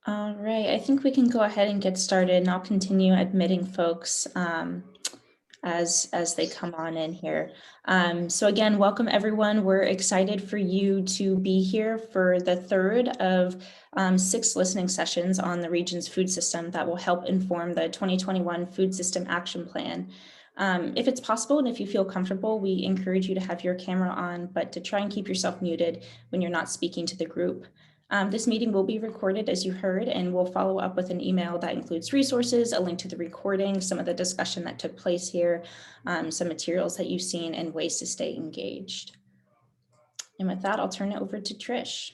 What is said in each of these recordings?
All right, I think we can go ahead and get started, and I'll continue admitting folks as they come on in here. So again, welcome everyone. We're excited for you to be here for the third of 6 listening sessions on the region's food system that will help inform the 2021 Food System Action Plan. If it's possible and if you feel comfortable, we encourage you to have your camera on, but to try and keep yourself muted when you're not speaking to the group. This meeting will be recorded, as you heard, and we'll follow up with an email that includes resources, a link to the recording, some of the discussion that took place here, some materials that you've seen, and ways to stay engaged. And with that, I'll turn it over to Trish.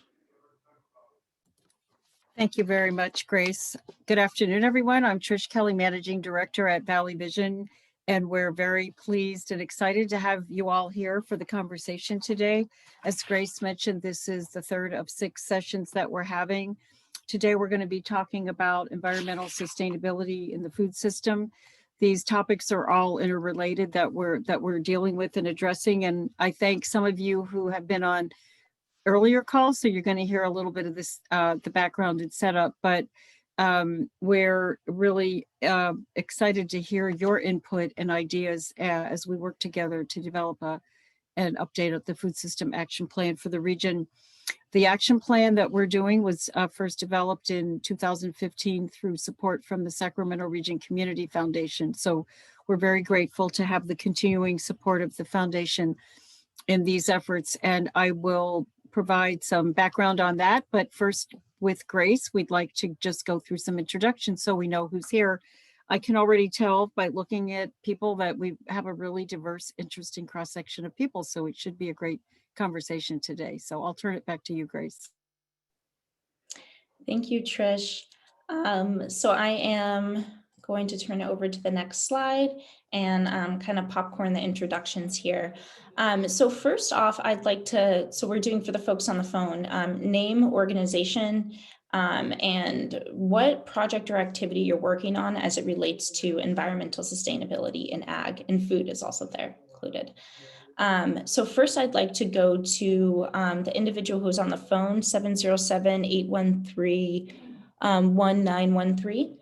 Thank you very much, Grace. Good afternoon, everyone. I'm Trish Kelly, Managing Director at Valley Vision, and we're very pleased and excited to have you all here for the conversation today. As Grace mentioned, this is the third of 6 sessions that we're having. Today, we're going to be talking about environmental sustainability in the food system. These topics are all interrelated that we're dealing with and addressing, and I thank some of you who have been on earlier calls, so you're going to hear a little bit of this, the background and setup, but we're really excited to hear your input and ideas as we work together to develop an update of the Food System Action Plan for the region. The action plan that we're doing was first developed in 2015 through support from the Sacramento Region Community Foundation. So we're very grateful to have the continuing support of the foundation in these efforts, and I will provide some background on that. But first, with Grace, we'd like to just go through some introductions so we know who's here. I can already tell by looking at people that we have a really diverse, interesting cross-section of people, so it should be a great conversation today. So I'll turn it back to you, Grace. Thank you, Trish. So I am going to turn it over to the next slide and kind of popcorn the introductions here. So first off, I'd like to, so we're doing for the folks on the phone, name, organization, and what project or activity you're working on as it relates to environmental sustainability in ag, and food is also there included. So first I'd like to go to the individual who's on the phone, 707-813-1913.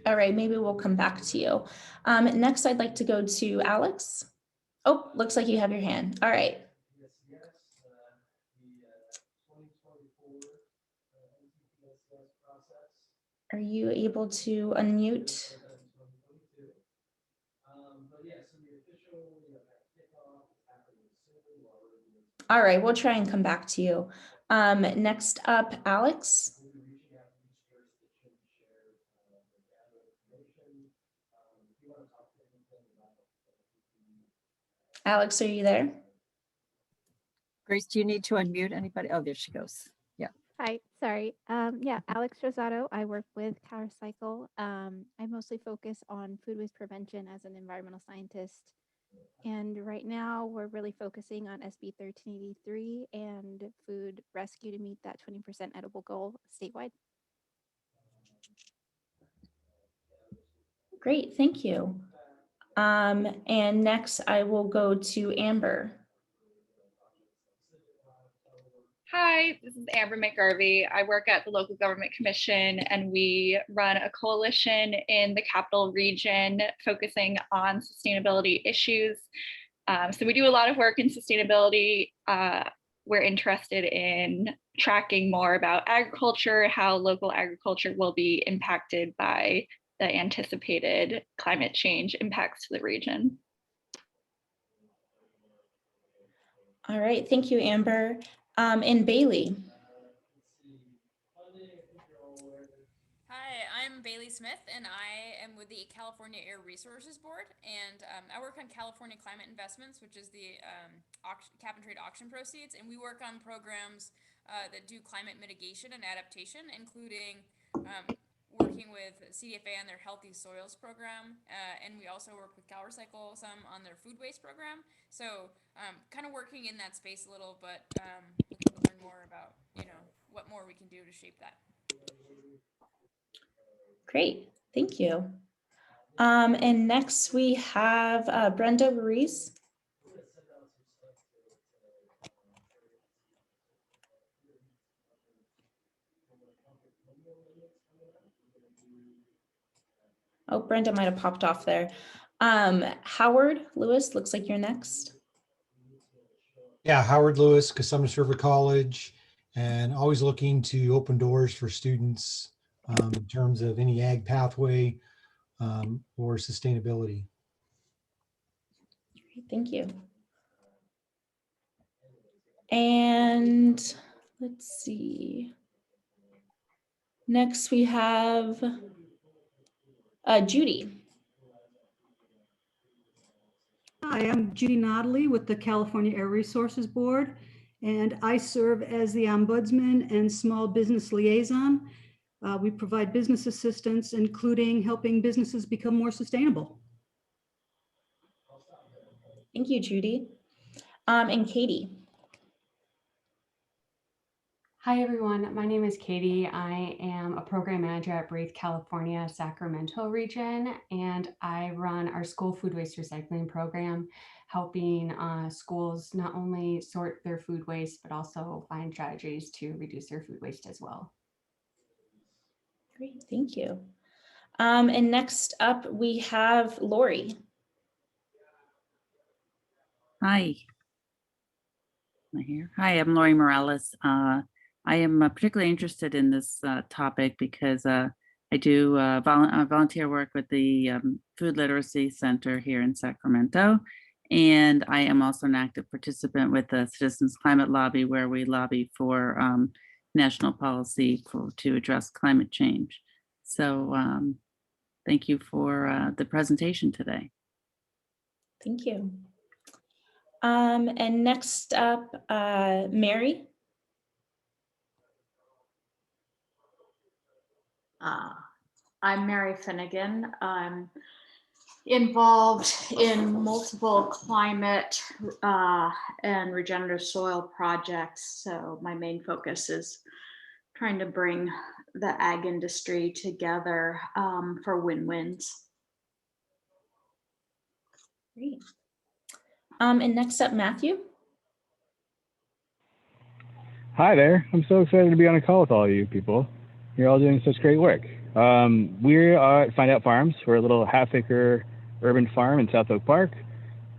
All right, maybe we'll come back to you. Next, I'd like to go to Alex. Oh, looks like you have your hand. All right. Are you able to unmute? All right, we'll try and come back to you. Next up, Alex. Alex, are you there? Grace, do you need to unmute anybody? Oh, there she goes. Yeah. Hi, sorry. Yeah, Alex Rosado. I work with CounterCycle. I mostly focus on food waste prevention as an environmental scientist. And right now we're really focusing on SB 1383 and food rescue to meet that 20% edible goal statewide. Great, thank you. And next I will go to Amber. Hi, this is Amber McGarvey. I work at the Local Government Commission, and we run a coalition in the Capital Region focusing on sustainability issues. So we do a lot of work in sustainability. We're interested in tracking more about agriculture, how local agriculture will be impacted by the anticipated climate change impacts to the region. All right, thank you, Amber. And Bailey. Hi, I'm Bailey Smith, and I am with the California Air Resources Board, and I work on California Climate Investments, which is the cap and trade auction proceeds, and we work on programs that do climate mitigation and adaptation, including working with CDFA on their Healthy Soils program, and we also work with CalRecycle some on their food waste program. So kind of working in that space a little, but looking to learn more about, what more we can do to shape that. Great, thank you. And next we have Brenda Ruiz. Oh, Brenda might have popped off there. Howard Lewis, looks like you're next. Yeah, Howard Lewis, Cosumnes River College, and always looking to open doors for students in terms of any ag pathway or sustainability. Great, thank you. And let's see. Next we have Judy. Hi, I'm Judy Notley with the California Air Resources Board, and I serve as the Ombudsman and Small Business Liaison. We provide business assistance, including helping businesses become more sustainable. Thank you, Judy. And Katie. Hi, everyone. My name is Katie. I am a program manager at Breathe California, Sacramento region, and I run our school food waste recycling program, helping schools not only sort their food waste, but also find strategies to reduce their food waste as well. Great, thank you. And next up we have Lori. Hi. Am I here? Hi, I'm Lori Morales. I am particularly interested in this topic because I do volunteer work with the Food Literacy Center here in Sacramento. And I am also an active participant with the Citizens Climate Lobby, where we lobby for national policy to address climate change. So thank you for the presentation today. Thank you. And next up, Mary. I'm Mary Finnegan. I'm involved in multiple climate and regenerative soil projects. So my main focus is trying to bring the ag industry together for win-wins. Great. And next up, Matthew. Hi there. I'm so excited to be on a call with all you people. You're all doing such great work. We are at Find Out Farms. We're a little half-acre urban farm in South Oak Park.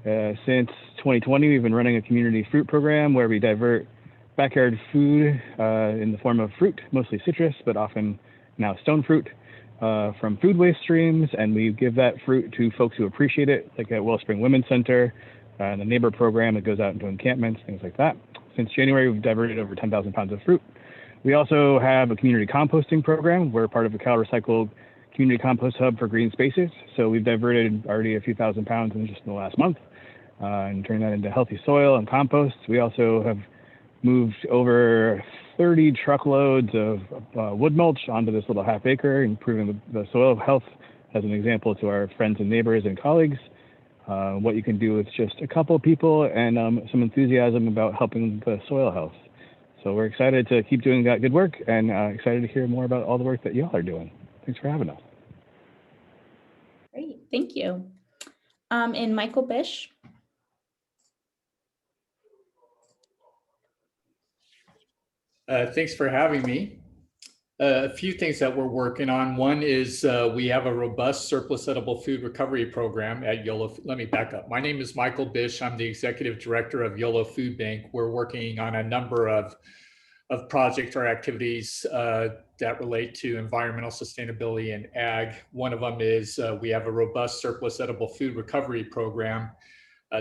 Since 2020, we've been running a community fruit program where we divert backyard food in the form of fruit, mostly citrus, but often now stone fruit, from food waste streams, and we give that fruit to folks who appreciate it, like at Wellspring Women's Center, and the neighbor program that goes out into encampments, things like that. Since January, we've diverted over 10,000 pounds of fruit. We also have a community composting program. We're part of a Cal Recycled community compost hub for green spaces. So we've diverted already a few thousand pounds in just the last month and turned that into healthy soil and compost. We also have moved over 30 truckloads of wood mulch onto this little half acre, improving the soil health as an example to our friends and neighbors and colleagues. What you can do with just a couple of people and some enthusiasm about helping the soil health. So we're excited to keep doing that good work and excited to hear more about all the work that y'all are doing. Thanks for having us. Great, thank you. And Michael Bish. Thanks for having me. A few things that we're working on. One is we have a robust surplus edible food recovery program at Yolo. Let me back up. My name is Michael Bish. I'm the executive director of Yolo Food Bank. We're working on a number of projects or activities that relate to environmental sustainability and ag. One of them is we have a robust surplus edible food recovery program.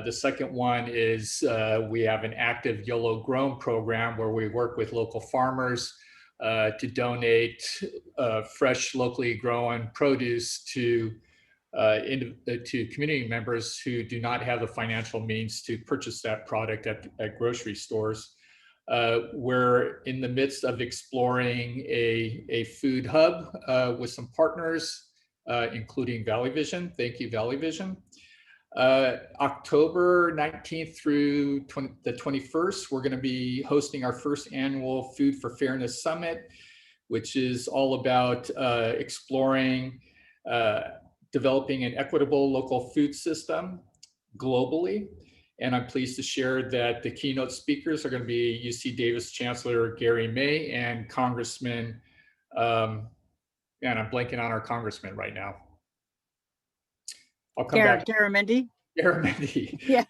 The second one is we have an active YOLO Grown program where we work with local farmers to donate fresh, locally grown produce to community members who do not have the financial means to purchase that product at grocery stores. We're in the midst of exploring a food hub with some partners, including Valley Vision. Thank you, Valley Vision. October 19th through the 21st, we're going to be hosting our first annual Food for Fairness Summit, which is all about exploring developing an equitable local food system globally. And I'm pleased to share that the keynote speakers are going to be UC Davis Chancellor Gary May and Congressman, and I'm blanking on our congressman right now. I'll come back. Garamendi. Garamendi. Yeah,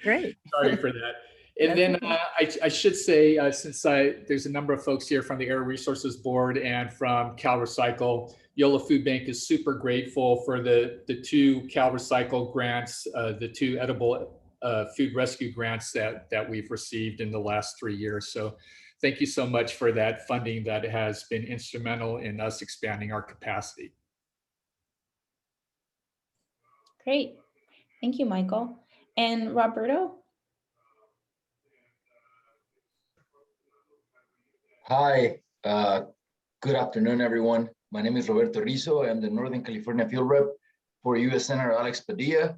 great. Sorry for that. And That's then okay. I should say, since there's a number of folks here from the Air Resources Board and from Cal Recycle, Yolo Food Bank is super grateful for the 2 Cal Recycle grants, the 2 edible food rescue grants that we've received in the last 3 years. So thank you so much for that funding that has been instrumental in us expanding our capacity. Great. Thank you, Michael. And Roberto? Hi, good afternoon, everyone. My name is Roberto Rizzo. I'm the Northern California field rep for U.S. Senator Alex Padilla.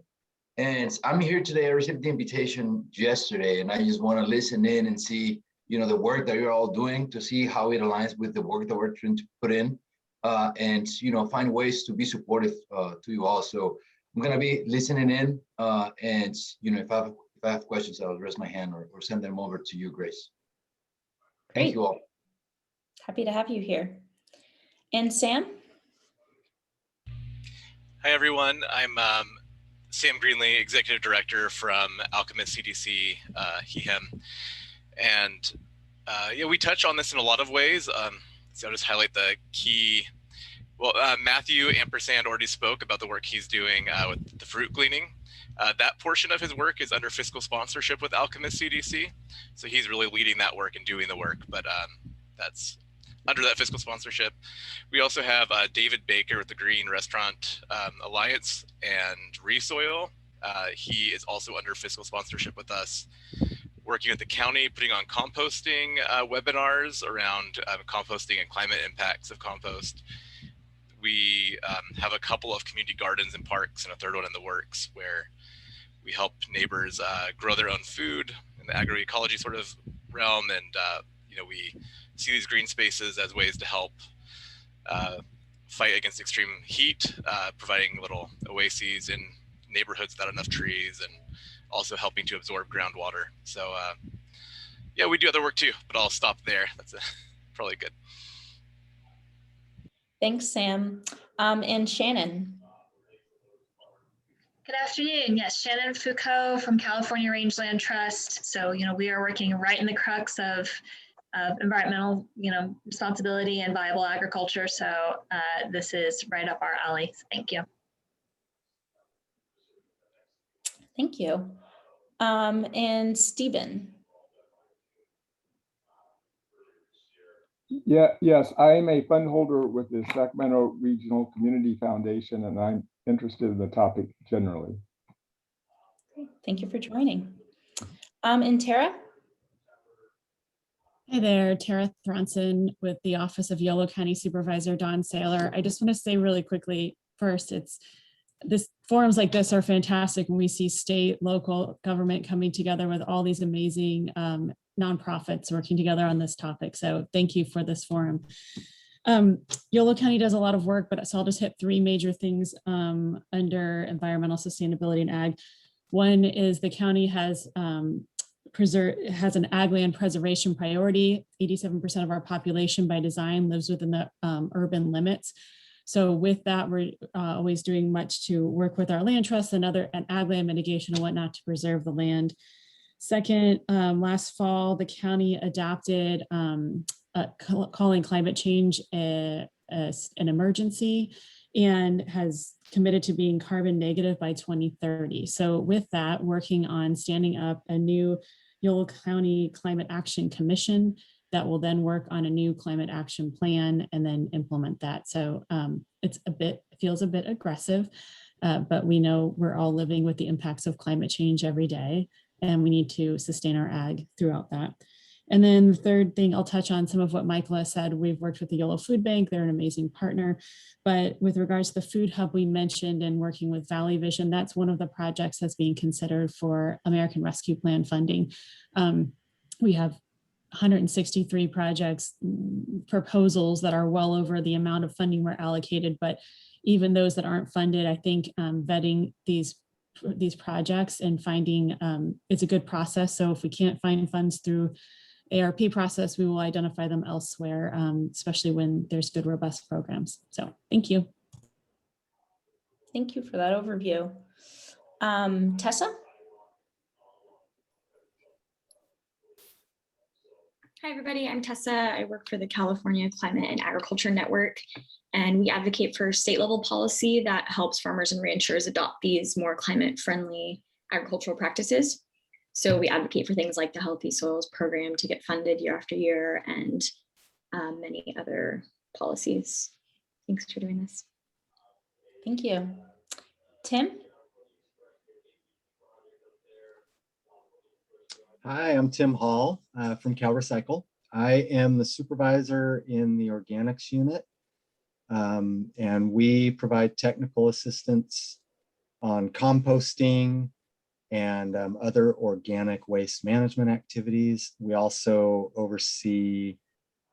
And I'm here today. I received the invitation yesterday, and I just want to listen in and see, the work that you're all doing, to see how it aligns with the work that we're trying to put in, and, find ways to be supportive to you all. So I'm going to be listening in, and, if I have questions, I'll raise my hand or send them over to you, Grace. Thank you all. Happy to have you here. And Sam? Hi, everyone. I'm Sam Greenlee, Executive Director from Alchemist CDC, HEHM. And yeah, we touch on this in a lot of ways. So I'll just highlight the key. Well, Matthew Ampersand already spoke about the work he's doing with the fruit gleaning. That portion of his work is under fiscal sponsorship with Alchemist CDC. So he's really leading that work and doing the work, but that's under that fiscal sponsorship. We also have David Baker with the Green Restaurant Alliance and Resoil. He is also under fiscal sponsorship with us, working with the county, putting on composting webinars around composting and climate impacts of compost. We have a couple of community gardens and parks and a third one in the works where we help neighbors grow their own food in the agroecology sort of realm. And we see these green spaces as ways to help fight against extreme heat, providing little oases in neighborhoods without enough trees, and also helping to absorb groundwater. So yeah, we do other work too, but I'll stop there. That's probably good. Thanks, Sam. And Shannon. Good afternoon. Yes, Shannon Foucault from California Rangeland Trust. So, we are working right in the crux of environmental, responsibility and viable agriculture. So this is right up our alley. Thank you. Thank you. And Stephen. Yes, I am a fund holder with the Sacramento Regional Community Foundation, and I'm interested in the topic generally. Thank you for joining. And Tara? Hi there, Tara Thronson with the Office of Yolo County Supervisor Don Saylor. I just want to say really quickly, first, forums like this are fantastic when we see state, local government coming together with all these amazing nonprofits working together on this topic. So thank you for this forum. Yolo County does a lot of work, so I'll just hit 3 major things under environmental sustainability and ag. One is the county has an ag land preservation priority. 87% of our population by design lives within the urban limits. So with that, we're always doing much to work with our land trusts and ag land mitigation and whatnot to preserve the land. Second, last fall, the county adopted calling climate change an emergency and has committed to being carbon negative by 2030. So with that, working on standing up a new Yolo County Climate Action Commission that will then work on a new climate action plan and then implement that. So it feels a bit aggressive, but we know we're all living with the impacts of climate change every day, and we need to sustain our ag throughout that. And then the third thing, I'll touch on some of what Michael has said. We've worked with the Yolo Food Bank. They're an amazing partner. But with regards to the food hub we mentioned and working with Valley Vision, that's one of the projects that's being considered for American Rescue Plan funding. We have 163 projects, proposals that are well over the amount of funding we're allocated, but even those that aren't funded, I think vetting these projects and finding it's a good process. So if we can't find funds through ARP process, we will identify them elsewhere, especially when there's good, robust programs. So thank you. Thank you for that overview. Tessa? Hi, everybody. I'm Tessa. I work for the California Climate and Agriculture Network, and we advocate for state-level policy that helps farmers and ranchers adopt these more climate-friendly agricultural practices. So we advocate for things like the Healthy Soils program to get funded year after year, and many other policies. Thanks for doing this. Thank you. Tim? Hi, I'm Tim Hall from CalRecycle. I am the supervisor in the organics unit, and we provide technical assistance on composting and other organic waste management activities. We also oversee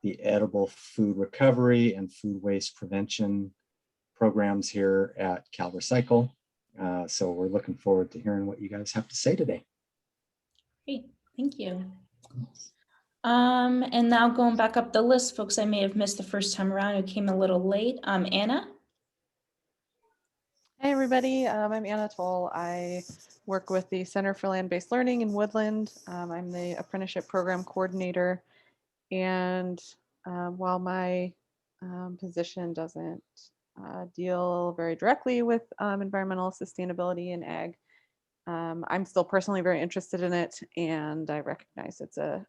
the edible food recovery and food waste prevention programs here at CalRecycle. So we're looking forward to hearing what you guys have to say today. Great, thank you. And now going back up the list, folks I may have missed the first time around who came a little late. Anna? Hey everybody, I'm Anna Toll. I work with the Center for Land-Based Learning in Woodland. I'm the apprenticeship program coordinator. And while my position doesn't deal very directly with environmental sustainability in ag, I'm still personally very interested in it, and I recognize it's a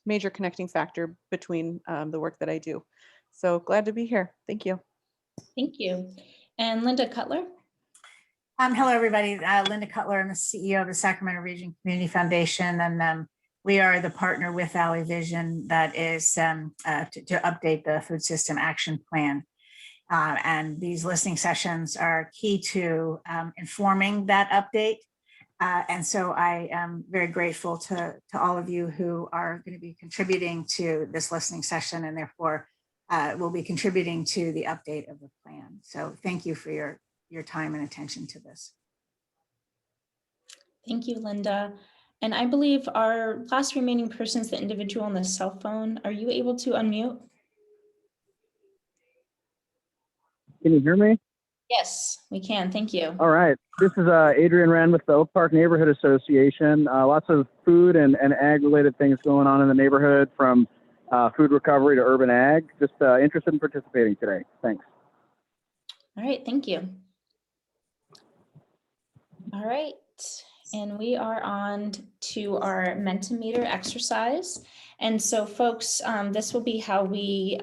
major connecting factor between the work that I do. So glad to be here. Thank you. Thank you. And Linda Cutler? Hello, everybody. Linda Cutler. I'm the CEO of the Sacramento Region Community Foundation, and we are the partner with Valley Vision that is to update the Food System Action Plan. And these listening sessions are key to informing that update. And so I am very grateful to all of you who are going to be contributing to this listening session, and therefore will be contributing to the update of the plan. So thank you for your time and attention to this. Thank you, Linda. And I believe our last remaining person is the individual on the cell phone. Are you able to unmute? Can you hear me? Yes, we can. Thank you. All right. This is Adrian Wren with the Oak Park Neighborhood Association. Lots of food and ag-related things going on in the neighborhood, from food recovery to urban ag. Just interested in participating today. Thanks. All right, thank you. All right, and we are on to our Mentometer exercise. And so folks, this will be how we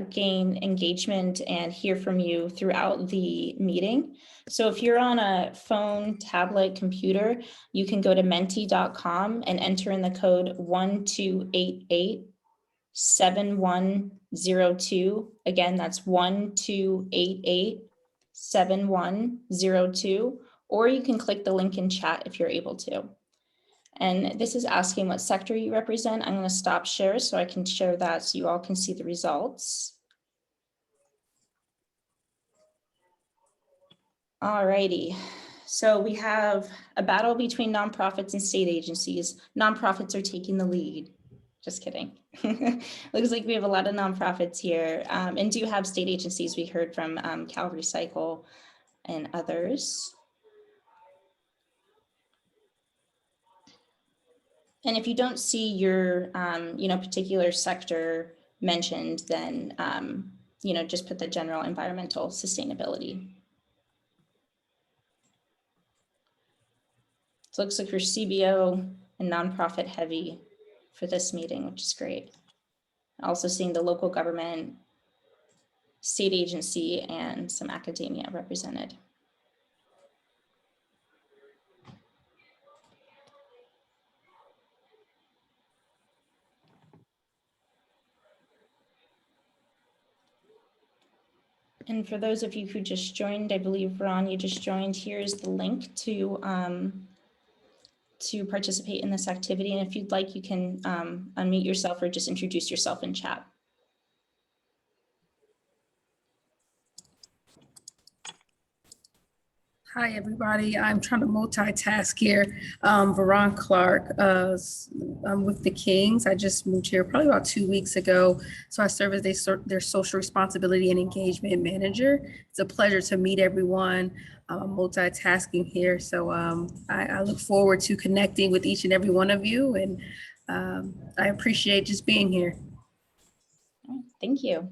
gain engagement and hear from you throughout the meeting. So if you're on a phone, tablet, computer, you can go to menti.com and enter in the code 1288-7102. Again, that's 1288-7102, or you can click the link in chat if you're able to. And this is asking what sector you represent. I'm going to stop share so I can share that so you all can see the results. All righty. So we have a battle between nonprofits and state agencies. Nonprofits are taking the lead. Just kidding. Looks like we have a lot of nonprofits here, and do have state agencies. We heard from CalRecycle and others. And if you don't see your, particular sector mentioned, then, just put the general environmental sustainability. So it looks like we're CBO and nonprofit heavy for this meeting, which is great. Also seeing the local government, state agency, and some academia represented. And for those of you who just joined, I believe Ron, you just joined, here's the link to participate in this activity. And if you'd like, you can unmute yourself or just introduce yourself in chat. Hi, everybody. I'm trying to multitask here. Veron Clark. I'm with the Kings. I just moved here probably about 2 weeks ago. So I serve as their social responsibility and engagement manager. It's a pleasure to meet everyone. I'm multitasking here. So I look forward to connecting with each and every one of you. And I appreciate just being here. Thank you.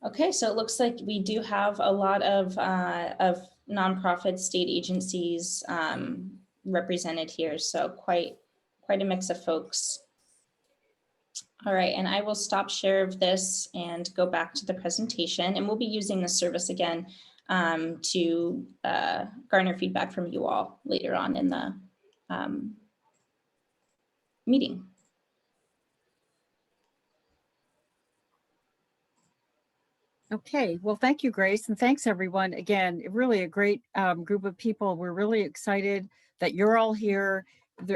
Okay, so it looks like we do have a lot of nonprofit state agencies represented here, so quite a mix of folks. All right, and I will stop share of this and go back to the presentation, and we'll be using this service again to garner feedback from you all later on in the meeting. Okay, well, thank you, Grace, and thanks everyone. Again, really a great group of people. We're really excited that you're all here.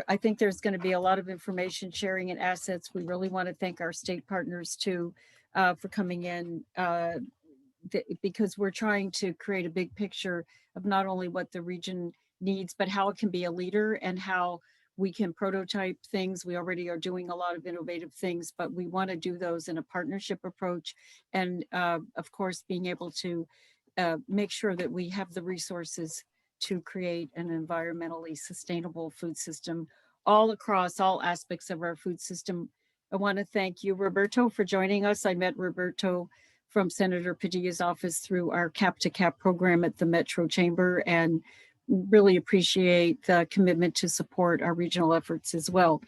I think there's going to be a lot of information sharing and assets. We really want to thank our state partners too for coming in because we're trying to create a big picture of not only what the region needs, but how it can be a leader and how we can prototype things. We already are doing a lot of innovative things, but we want to do those in a partnership approach. And of course, being able to make sure that we have the resources to create an environmentally sustainable food system all across all aspects of our food system. I want to thank you, Roberto, for joining us. I met Roberto from Senator Padilla's office through our Cap to Cap program at the Metro Chamber, and really appreciate the commitment to support our regional efforts as well.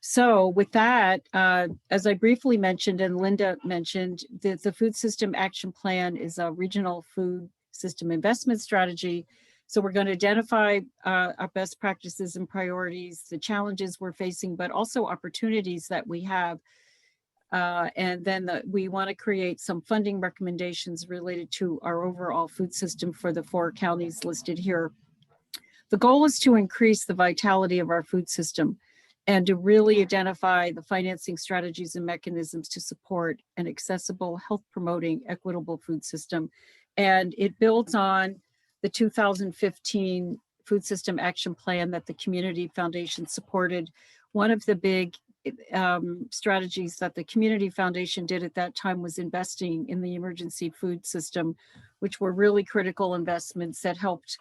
So with that, as I briefly mentioned and Linda mentioned, the Food System Action Plan is a regional food system investment strategy. So we're going to identify our best practices and priorities, the challenges we're facing, but also opportunities that we have. And then we want to create some funding recommendations related to our overall food system for the 4 counties listed here. The goal is to increase the vitality of our food system and to really identify the financing strategies and mechanisms to support an accessible, health promoting, equitable food system. And it builds on the 2015 Food System Action Plan that the Community Foundation supported. One of the big strategies that the Community Foundation did at that time was investing in the emergency food system, which were really critical investments that helped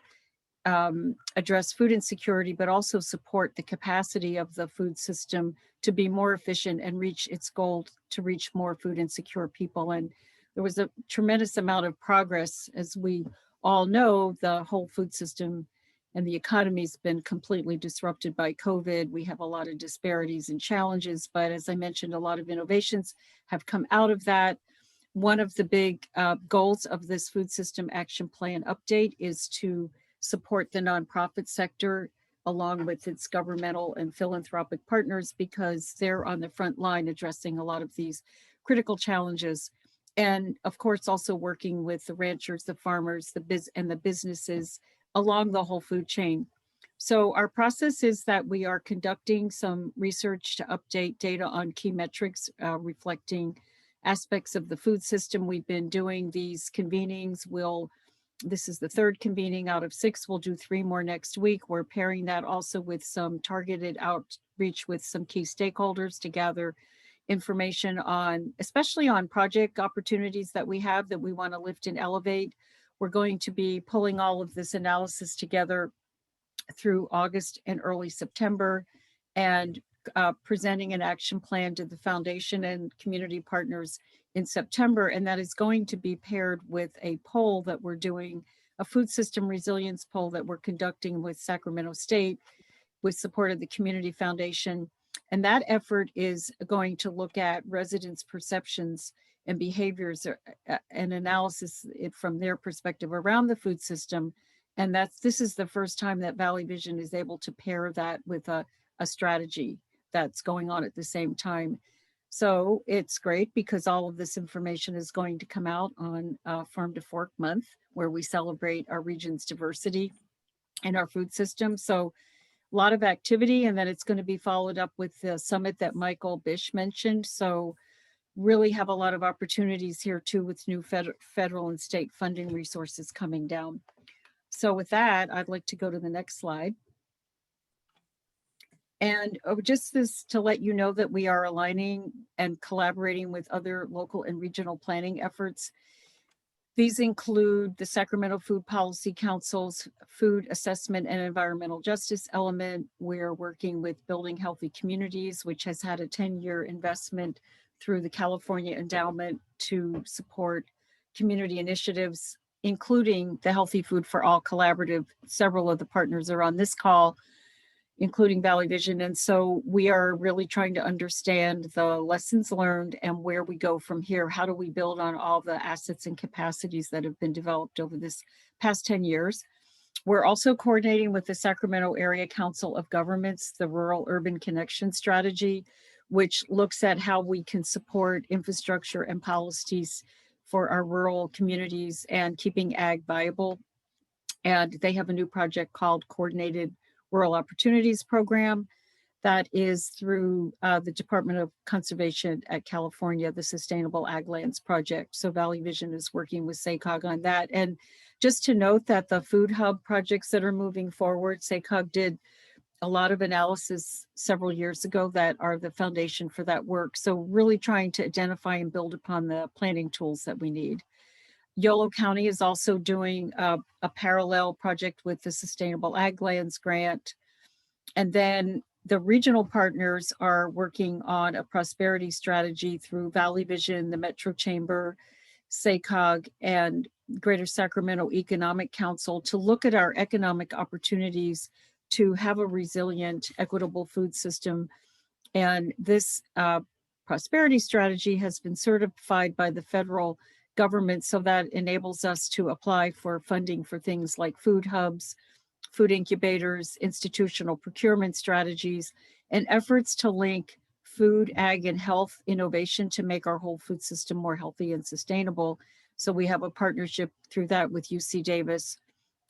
address food insecurity, but also support the capacity of the food system to be more efficient and reach its goal to reach more food insecure people. And there was a tremendous amount of progress. As we all know, the whole food system and the economy has been completely disrupted by COVID. We have a lot of disparities and challenges, but as I mentioned, a lot of innovations have come out of that. One of the big goals of this Food System Action Plan update is to support the nonprofit sector along with its governmental and philanthropic partners, because they're on the front line addressing a lot of these critical challenges. And of course, also working with the ranchers, the farmers, and the businesses along the whole food chain. So our process is that we are conducting some research to update data on key metrics reflecting aspects of the food system. We've been doing these convenings. This is the 3rd convening out of 6. We'll do 3 more next week. We're pairing that also with some targeted outreach with some key stakeholders to gather information on, especially on project opportunities that we have that we want to lift and elevate. We're going to be pulling all of this analysis together through August and early September and presenting an action plan to the foundation and community partners in September. And that is going to be paired with a poll that we're doing, a food system resilience poll that we're conducting with Sacramento State with support of the Community Foundation. And that effort is going to look at residents' perceptions and behaviors and analysis from their perspective around the food system. And this is the first time that Valley Vision is able to pair that with a strategy that's going on at the same time. So it's great because all of this information is going to come out on Farm to Fork Month, where we celebrate our region's diversity and our food system. So a lot of activity, and then it's going to be followed up with the summit that Michael Bish mentioned. So really have a lot of opportunities here too with new federal and state funding resources coming down. So with that, I'd like to go to the next slide. And just this to let you know that we are aligning and collaborating with other local and regional planning efforts. These include the Sacramento Food Policy Council's food assessment and environmental justice element. We're working with Building Healthy Communities, which has had a 10-year investment through the California Endowment to support community initiatives, including the Healthy Food for All Collaborative. Several of the partners are on this call, including Valley Vision. And so we are really trying to understand the lessons learned and where we go from here. How do we build on all the assets and capacities that have been developed over this past 10 years? We're also coordinating with the Sacramento Area Council of Governments, the Rural Urban Connection Strategy, which looks at how we can support infrastructure and policies for our rural communities and keeping ag viable. And they have a new project called Coordinated Rural Opportunities Program that is through the Department of Conservation at California, the Sustainable Ag Lands Project. So Valley Vision is working with SACOG on that. And just to note that the food hub projects that are moving forward, SACOG did a lot of analysis several years ago that are the foundation for that work. So really trying to identify and build upon the planning tools that we need. Yolo County is also doing a parallel project with the Sustainable Ag Lands Grant. And then the regional partners are working on a prosperity strategy through Valley Vision, the Metro Chamber, SACOG, and Greater Sacramento Economic Council to look at our economic opportunities to have a resilient, equitable food system. And this prosperity strategy has been certified by the federal government, so that enables us to apply for funding for things like food hubs, food incubators, institutional procurement strategies, and efforts to link food, ag, and health innovation to make our whole food system more healthy and sustainable. So we have a partnership through that with UC Davis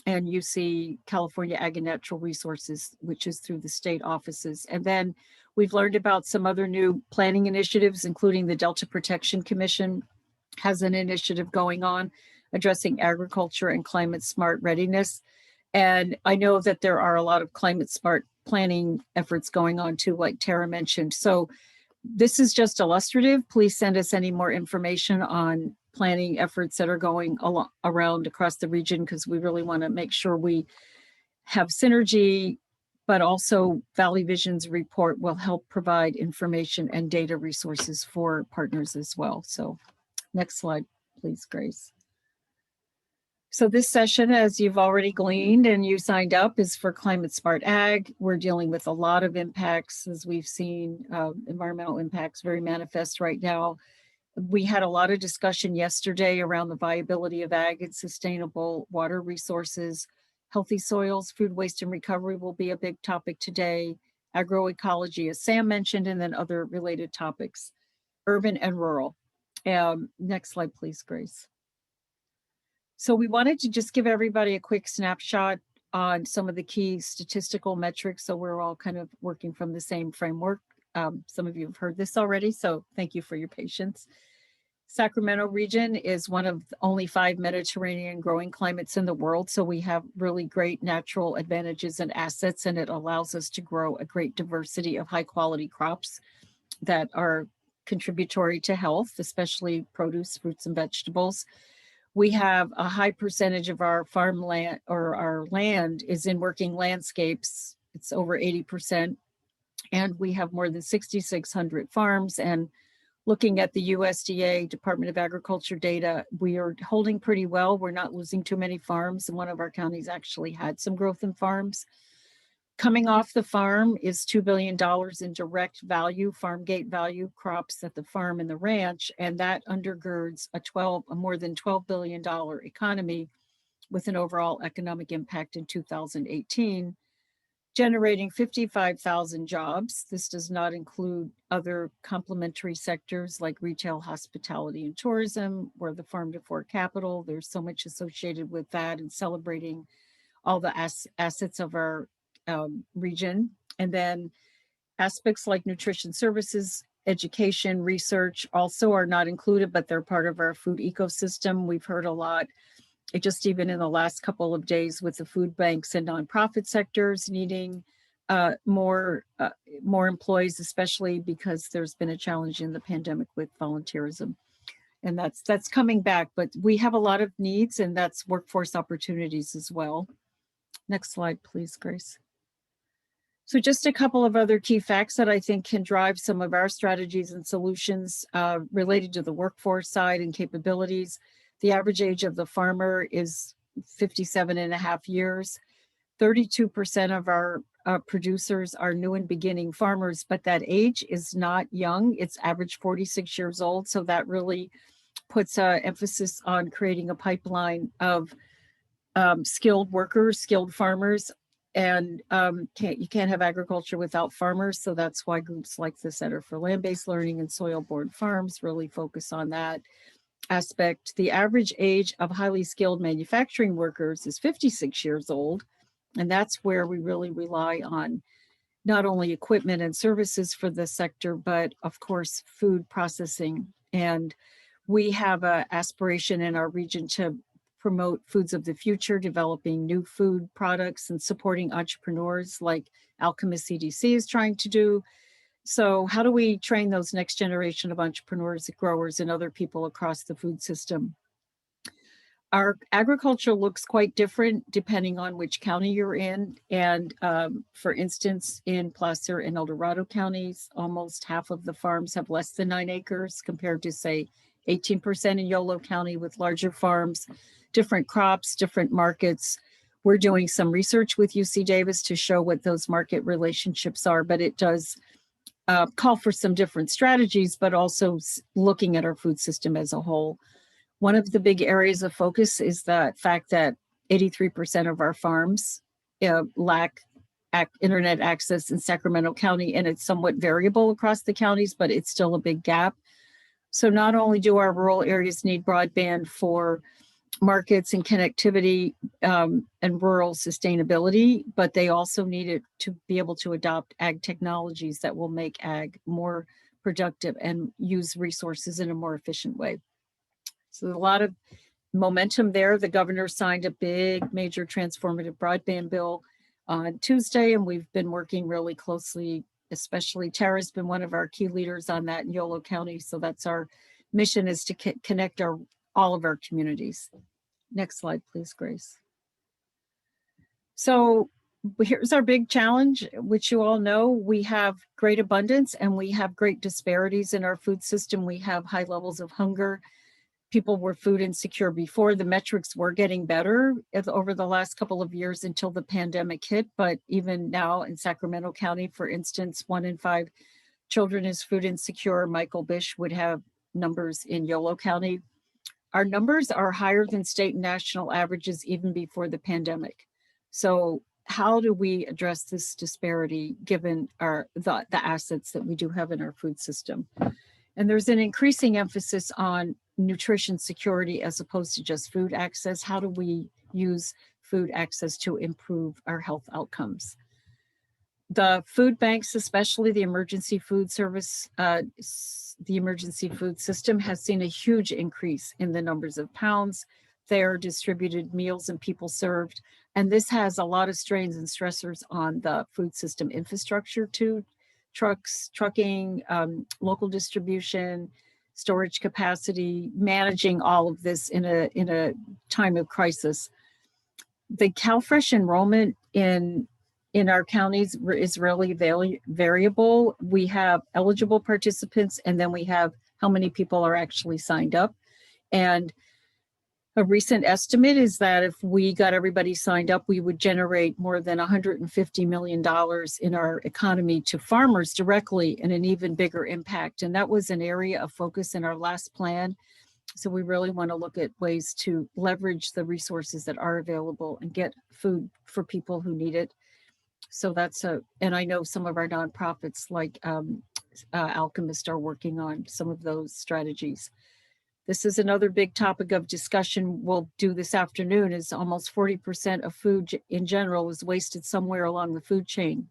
and UC California Ag and Natural Resources, which is through the state offices. And then we've learned about some other new planning initiatives, including the Delta Protection Commission has an initiative going on addressing agriculture and climate smart readiness. And I know that there are a lot of climate smart planning efforts going on too, like Tara mentioned. So this is just illustrative. Please send us any more information on planning efforts that are going around across the region, because we really want to make sure we have synergy, but also Valley Vision's report will help provide information and data resources for partners as well. So next slide, please, Grace. So this session, as you've already gleaned and you signed up, is for Climate Smart Ag. We're dealing with a lot of impacts, as we've seen, environmental impacts very manifest right now. We had a lot of discussion yesterday around the viability of ag and sustainable water resources. Healthy soils, food waste and recovery will be a big topic today. Agroecology, as Sam mentioned, and then other related topics, urban and rural. Next slide, please, Grace. So we wanted to just give everybody a quick snapshot on some of the key statistical metrics. So we're all kind of working from the same framework. Some of you have heard this already, so thank you for your patience. Sacramento region is one of only 5 Mediterranean growing climates in the world. So we have really great natural advantages and assets, and it allows us to grow a great diversity of high quality crops that are contributory to health, especially produce, fruits, and vegetables. We have a high percentage of our farmland, or our land, is in working landscapes. It's over 80%. And we have more than 6,600 farms. And looking at the USDA Department of Agriculture data, we are holding pretty well. We're not losing too many farms. And one of our counties actually had some growth in farms. Coming off the farm is $2 billion in direct value, farm gate value, crops at the farm and the ranch, and that undergirds a more than $12 billion economy with an overall economic impact in 2018, generating 55,000 jobs. This does not include other complementary sectors like retail, hospitality, and tourism, or the farm to fork capital. There's so much associated with that, and celebrating all the assets of our region. And then aspects like nutrition services, education, research also are not included, but they're part of our food ecosystem. We've heard a lot just even in the last couple of days with the food banks and nonprofit sectors needing more employees, especially because there's been a challenge in the pandemic with volunteerism. And that's coming back, but we have a lot of needs, and that's workforce opportunities as well. Next slide, please, Grace. So just a couple of other key facts that I think can drive some of our strategies and solutions related to the workforce side and capabilities. The average age of the farmer is 57.5 years. 32% of our producers are new and beginning farmers, but that age is not young. It's average 46 years old. So that really puts emphasis on creating a pipeline of skilled workers, skilled farmers, and you can't have agriculture without farmers. So that's why groups like the Center for Land-Based Learning and Soil-Borne Farms really focus on that aspect. The average age of highly skilled manufacturing workers is 56 years old. And that's where we really rely on not only equipment and services for the sector, but of course, food processing. And we have an aspiration in our region to promote foods of the future, developing new food products and supporting entrepreneurs like Alchemist CDC is trying to do. So how do we train those next generation of entrepreneurs, growers, and other people across the food system? Our agriculture looks quite different depending on which county you're in. And for instance, in Placer and El Dorado counties, almost half of the farms have less than 9 acres compared to say 18% in Yolo County with larger farms, different crops, different markets. We're doing some research with UC Davis to show what those market relationships are, but it does call for some different strategies, but also looking at our food system as a whole. One of the big areas of focus is the fact that 83% of our farms lack internet access in Sacramento County, and it's somewhat variable across the counties, but it's still a big gap. So not only do our rural areas need broadband for markets and connectivity and rural sustainability, but they also need it to be able to adopt ag technologies that will make ag more productive and use resources in a more efficient way. So a lot of momentum there. The governor signed a big, major transformative broadband bill on Tuesday, and we've been working really closely, especially Tara's been one of our key leaders on that in Yolo County. So that's our mission, is to connect all of our communities. Next slide, please, Grace. So here's our big challenge, which you all know. We have great abundance and we have great disparities in our food system. We have high levels of hunger. People were food insecure before. The metrics were getting better over the last couple of years until the pandemic hit. But even now in Sacramento County, for instance, 1 in 5 children is food insecure. Michael Bish would have numbers in Yolo County. Our numbers are higher than state and national averages even before the pandemic. So how do we address this disparity given the assets that we do have in our food system? And there's an increasing emphasis on nutrition security as opposed to just food access. How do we use food access to improve our health outcomes? The food banks, especially the emergency food service, the emergency food system has seen a huge increase in the numbers of pounds, their distributed meals and people served. And this has a lot of strains and stressors on the food system infrastructure too. Trucking, local distribution, storage capacity, managing all of this in a time of crisis. The CalFresh enrollment in our counties is really variable. We have eligible participants, and then we have how many people are actually signed up. And a recent estimate is that if we got everybody signed up, we would generate more than $150 million in our economy to farmers directly, and an even bigger impact. And that was an area of focus in our last plan. So we really want to look at ways to leverage the resources that are available and get food for people who need it. So that's and I know some of our nonprofits like Alchemist are working on some of those strategies. This is another big topic of discussion we'll do this afternoon, is almost 40% of food in general is wasted somewhere along the food chain.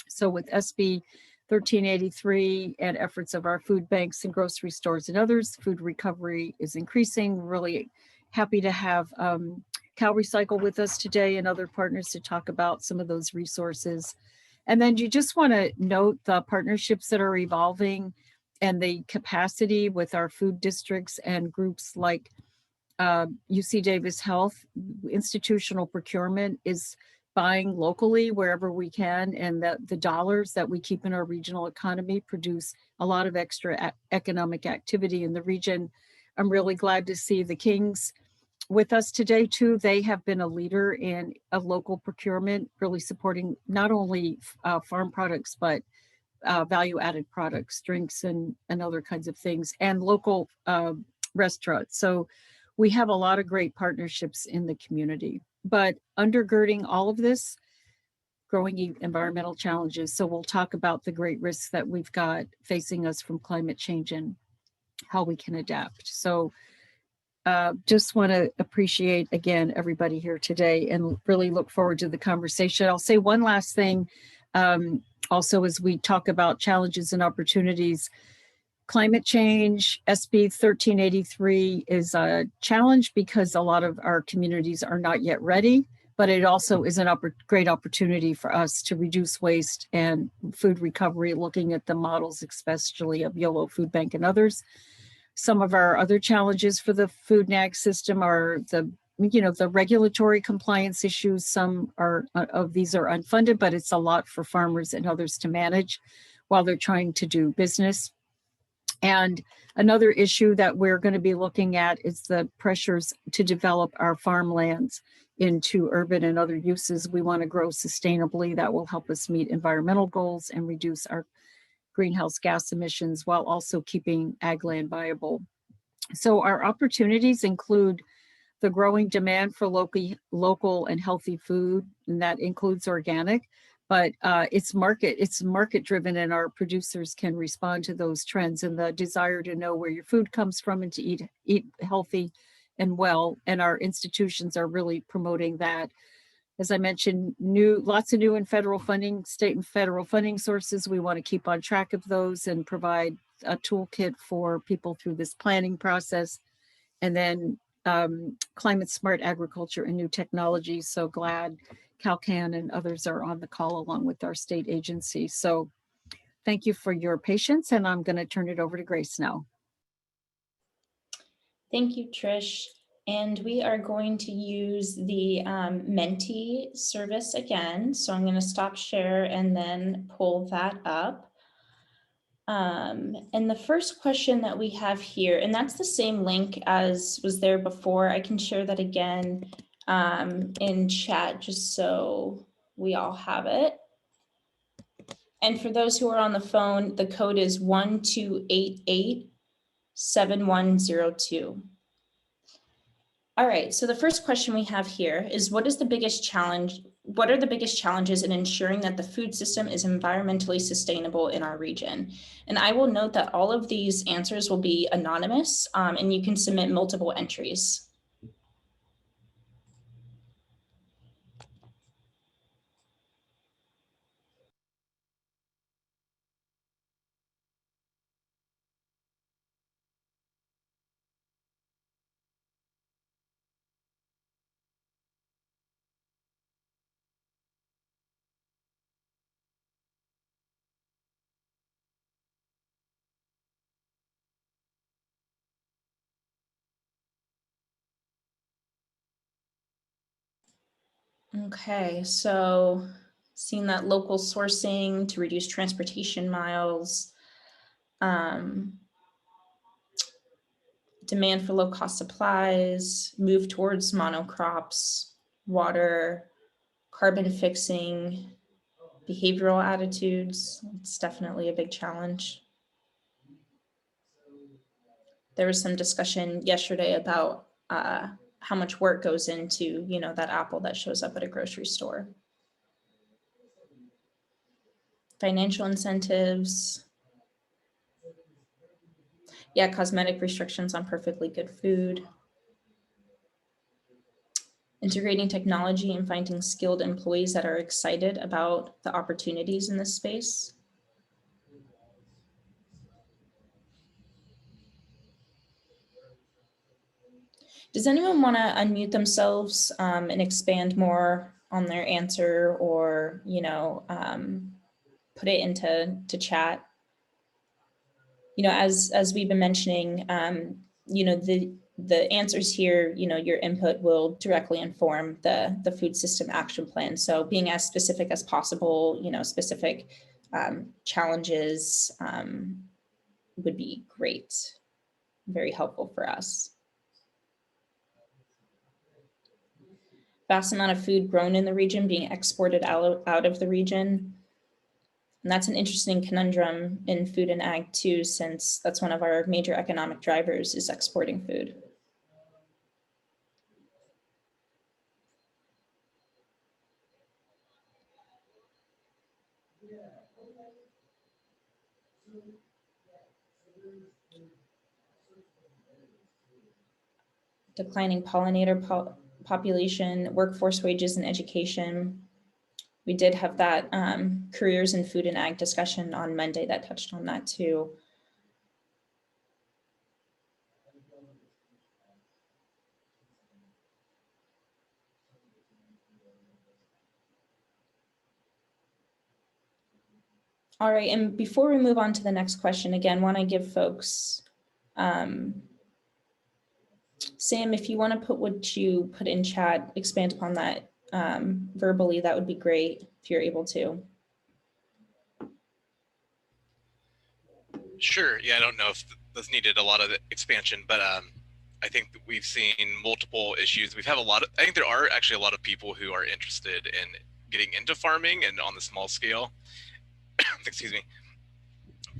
So with SB 1383 and efforts of our food banks and grocery stores and others, food recovery is increasing. We're really happy to have Cal Recycle with us today and other partners to talk about some of those resources. And then you just want to note the partnerships that are evolving and the capacity with our food districts and groups like UC Davis Health. Institutional procurement is buying locally wherever we can, and that the dollars that we keep in our regional economy produce a lot of extra economic activity in the region. I'm really glad to see the Kings with us today too. They have been a leader in a local procurement, really supporting not only farm products, but value-added products, drinks and other kinds of things, and local restaurants. So we have a lot of great partnerships in the community, but undergirding all of this, growing environmental challenges. So we'll talk about the great risks that we've got facing us from climate change and how we can adapt. So just want to appreciate again everybody here today and really look forward to the conversation. I'll say one last thing also as we talk about challenges and opportunities. Climate change, SB 1383 is a challenge because a lot of our communities are not yet ready, but it also is a great opportunity for us to reduce waste and food recovery, looking at the models, especially of Yolo Food Bank and others. Some of our other challenges for the food and ag system are the regulatory compliance issues. Some of these are unfunded, but it's a lot for farmers and others to manage while they're trying to do business. And another issue that we're going to be looking at is the pressures to develop our farmlands into urban and other uses. We want to grow sustainably. That will help us meet environmental goals and reduce our greenhouse gas emissions while also keeping ag land viable. So our opportunities include the growing demand for local and healthy food, and that includes organic, but it's market driven, and our producers can respond to those trends and the desire to know where your food comes from and to eat healthy and well. And our institutions are really promoting that. As I mentioned, lots of new and federal funding, state and federal funding sources. We want to keep on track of those and provide a toolkit for people through this planning process. And then climate smart agriculture and new technologies. So glad CalCan and others are on the call along with our state agencies. So thank you for your patience, and I'm going to turn it over to Grace now. Thank you, Trish. And we are going to use the Menti service again. So I'm going to stop share and then pull that up. And the first question that we have here, and that's the same link as was there before. I can share that again in chat just so we all have it. And for those who are on the phone, the code is 1288-7102. All right, so the first question we have here is what are the biggest challenges in ensuring that the food system is environmentally sustainable in our region? And I will note that all of these answers will be anonymous, and you can submit multiple entries. Okay, so seeing that local sourcing to reduce transportation miles, demand for low-cost supplies, move towards monocrops, water, carbon fixing, behavioral attitudes. It's definitely a big challenge. There was some discussion yesterday about how much work goes into, that apple that shows up at a grocery store. Financial incentives. Yeah, cosmetic restrictions on perfectly good food. Integrating technology and finding skilled employees that are excited about the opportunities in this space. Does anyone want to unmute themselves and expand more on their answer, or, put it into chat? As we've been mentioning, the answers here, your input will directly inform the food system action plan. So being as specific as possible, specific challenges would be great, very helpful for us. Vast amount of food grown in the region being exported out of the region. And that's an interesting conundrum in food and ag too, since that's one of our major economic drivers is exporting food. Declining pollinator population, workforce wages and education. We did have that careers in food and ag discussion on Monday that touched on that too. All right, and before we move on to the next question, again, want to give folks, Sam, if you want to put what you put in chat, expand upon that verbally, that would be great if you're able to. Sure. Yeah, I don't know if this needed a lot of expansion, but I think that we've seen multiple issues. I think there are actually a lot of people who are interested in getting into farming and on the small scale. Excuse me.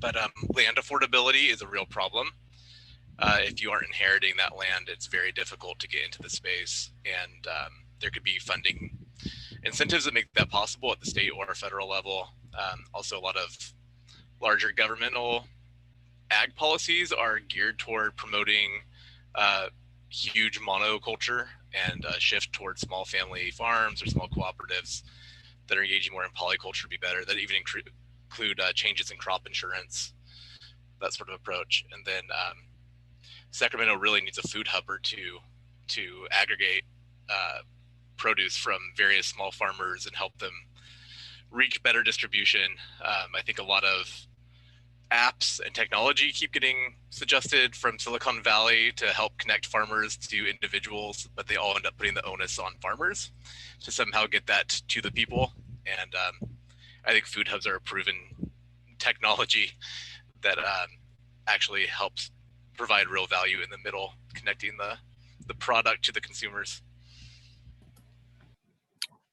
But land affordability is a real problem. If you aren't inheriting that land, it's very difficult to get into the space, and there could be funding incentives that make that possible at the state or federal level. Also, a lot of larger governmental ag policies are geared toward promoting huge monoculture and a shift towards small family farms or small cooperatives that are engaging more in polyculture to be better, that even include changes in crop insurance, that sort of approach. And then Sacramento really needs a food hubber to aggregate produce from various small farmers and help them reach better distribution. I think a lot of apps and technology keep getting suggested from Silicon Valley to help connect farmers to individuals, but they all end up putting the onus on farmers to somehow get that to the people. And I think food hubs are a proven technology that actually helps provide real value in the middle, connecting the product to the consumers.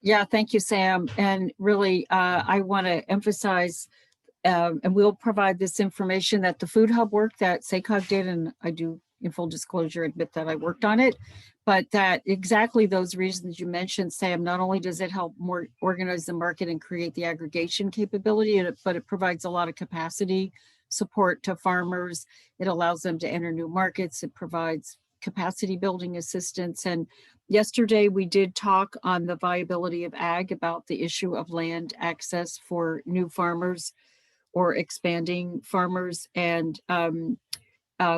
Yeah, thank you, Sam. And really, I want to emphasize, and we'll provide this information, that the food hub work that SACOG did, and I do, in full disclosure, admit that I worked on it, but that exactly those reasons you mentioned, Sam, not only does it help more organize the market and create the aggregation capability, but it provides a lot of capacity support to farmers. It allows them to enter new markets. It provides capacity building assistance. And yesterday we did talk on the viability of ag, about the issue of land access for new farmers or expanding farmers. And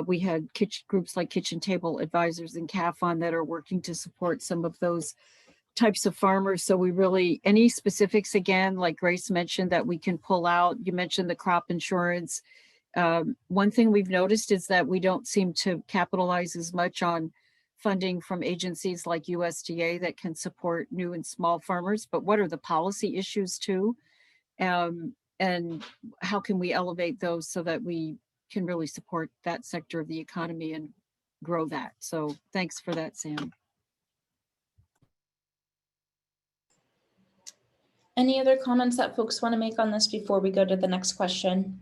we had groups like Kitchen Table Advisors and CAFON that are working to support some of those types of farmers. So we really, any specifics, again, like Grace mentioned, that we can pull out. You mentioned the crop insurance. One thing we've noticed is that we don't seem to capitalize as much on funding from agencies like USDA that can support new and small farmers, but what are the policy issues too? And how can we elevate those so that we can really support that sector of the economy and grow that? So thanks for that, Sam. Any other comments that folks want to make on this before we go to the next question?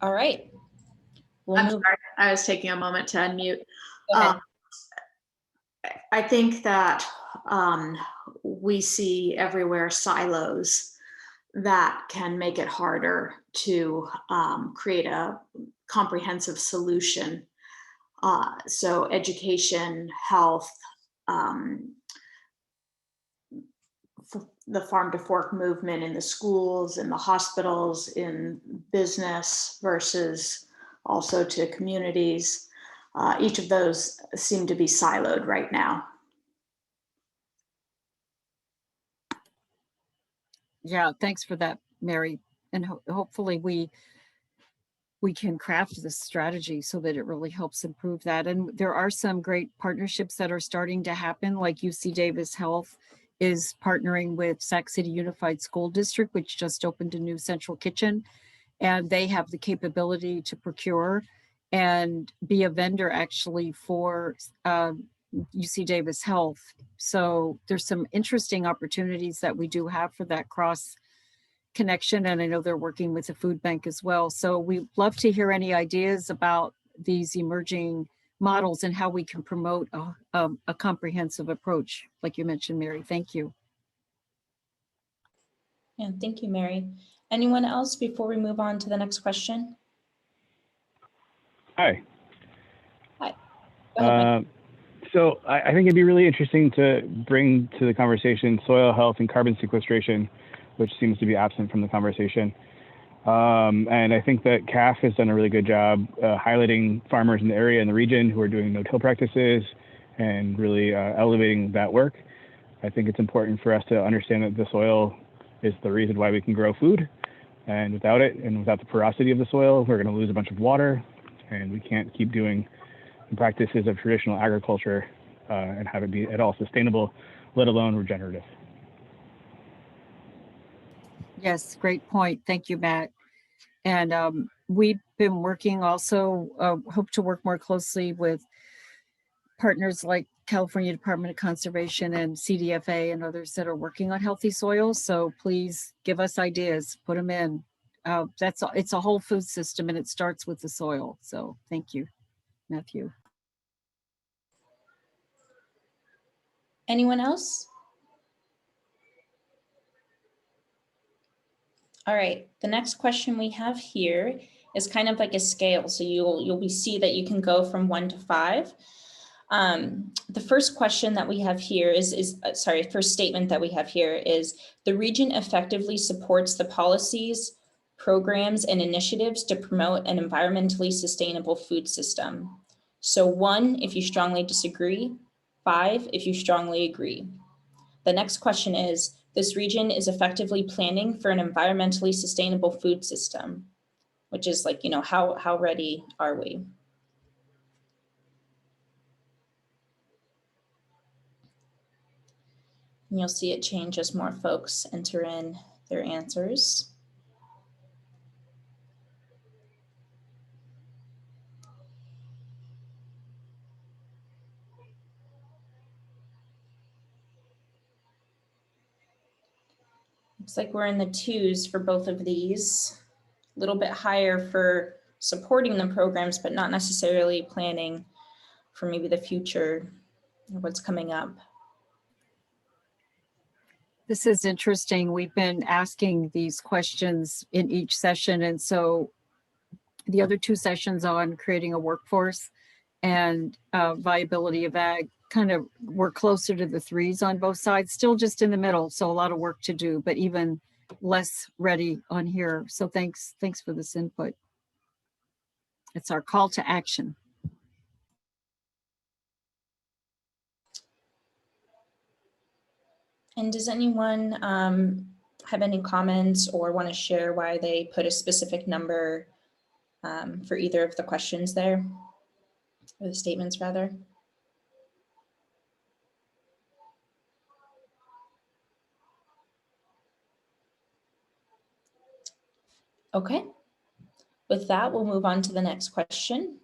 All right. I'm sorry, I was taking a moment to unmute. I think that we see everywhere silos that can make it harder to create a comprehensive solution. So education, health, the farm to fork movement in the schools, in the hospitals, in business versus also to communities. Each of those seem to be siloed right now. Yeah, thanks for that, Mary. And hopefully we can craft this strategy so that it really helps improve that. And there are some great partnerships that are starting to happen, like UC Davis Health is partnering with Sac City Unified School District, which just opened a new central kitchen, and they have the capability to procure and be a vendor actually for UC Davis Health. So there's some interesting opportunities that we do have for that cross connection, and I know they're working with the food bank as well. So we'd love to hear any ideas about these emerging models and how we can promote a comprehensive approach, like you mentioned, Mary. Thank you. Yeah, thank you, Mary. Anyone else before we move on to the next question? Hi. Hi. Go ahead, Mike. So I think it'd be really interesting to bring to the conversation soil health and carbon sequestration, which seems to be absent from the conversation. And I think that CAF has done a really good job highlighting farmers in the area and the region who are doing no-till practices and really elevating that work. I think it's important for us to understand that the soil is the reason why we can grow food. And without it, and without the porosity of the soil, we're going to lose a bunch of water, and we can't keep doing the practices of traditional agriculture and have it be at all sustainable, let alone regenerative. Yes, great point. Thank you, Matt. And we've been working also, hope to work more closely with partners like California Department of Conservation and CDFA and others that are working on healthy soils. So please give us ideas, put them in. It's a whole food system, and it starts with the soil. So thank you, Matthew. Anyone else? All right, the next question we have here is kind of like a scale. So you'll see that you can go from 1 to 5. The first question that we have here first statement that we have here is the region effectively supports the policies, programs, and initiatives to promote an environmentally sustainable food system. So 1, if you strongly disagree, 5, if you strongly agree. The next question is, this region is effectively planning for an environmentally sustainable food system, which is like, how ready are we? And you'll see it change as more folks enter in their answers. Looks like we're in the 2s for both of these. A little bit higher for supporting the programs, but not necessarily planning for maybe the future or what's coming up. This is interesting. We've been asking these questions in each session. And so the other 2 sessions on creating a workforce and viability of ag kind of we're closer to the 3s on both sides, still just in the middle. So a lot of work to do, but even less ready on here. So thanks for this input. It's our call to action. And does anyone have any comments or want to share why they put a specific number for either of the questions there, or the statements rather? Okay, with that, we'll move on to the next question.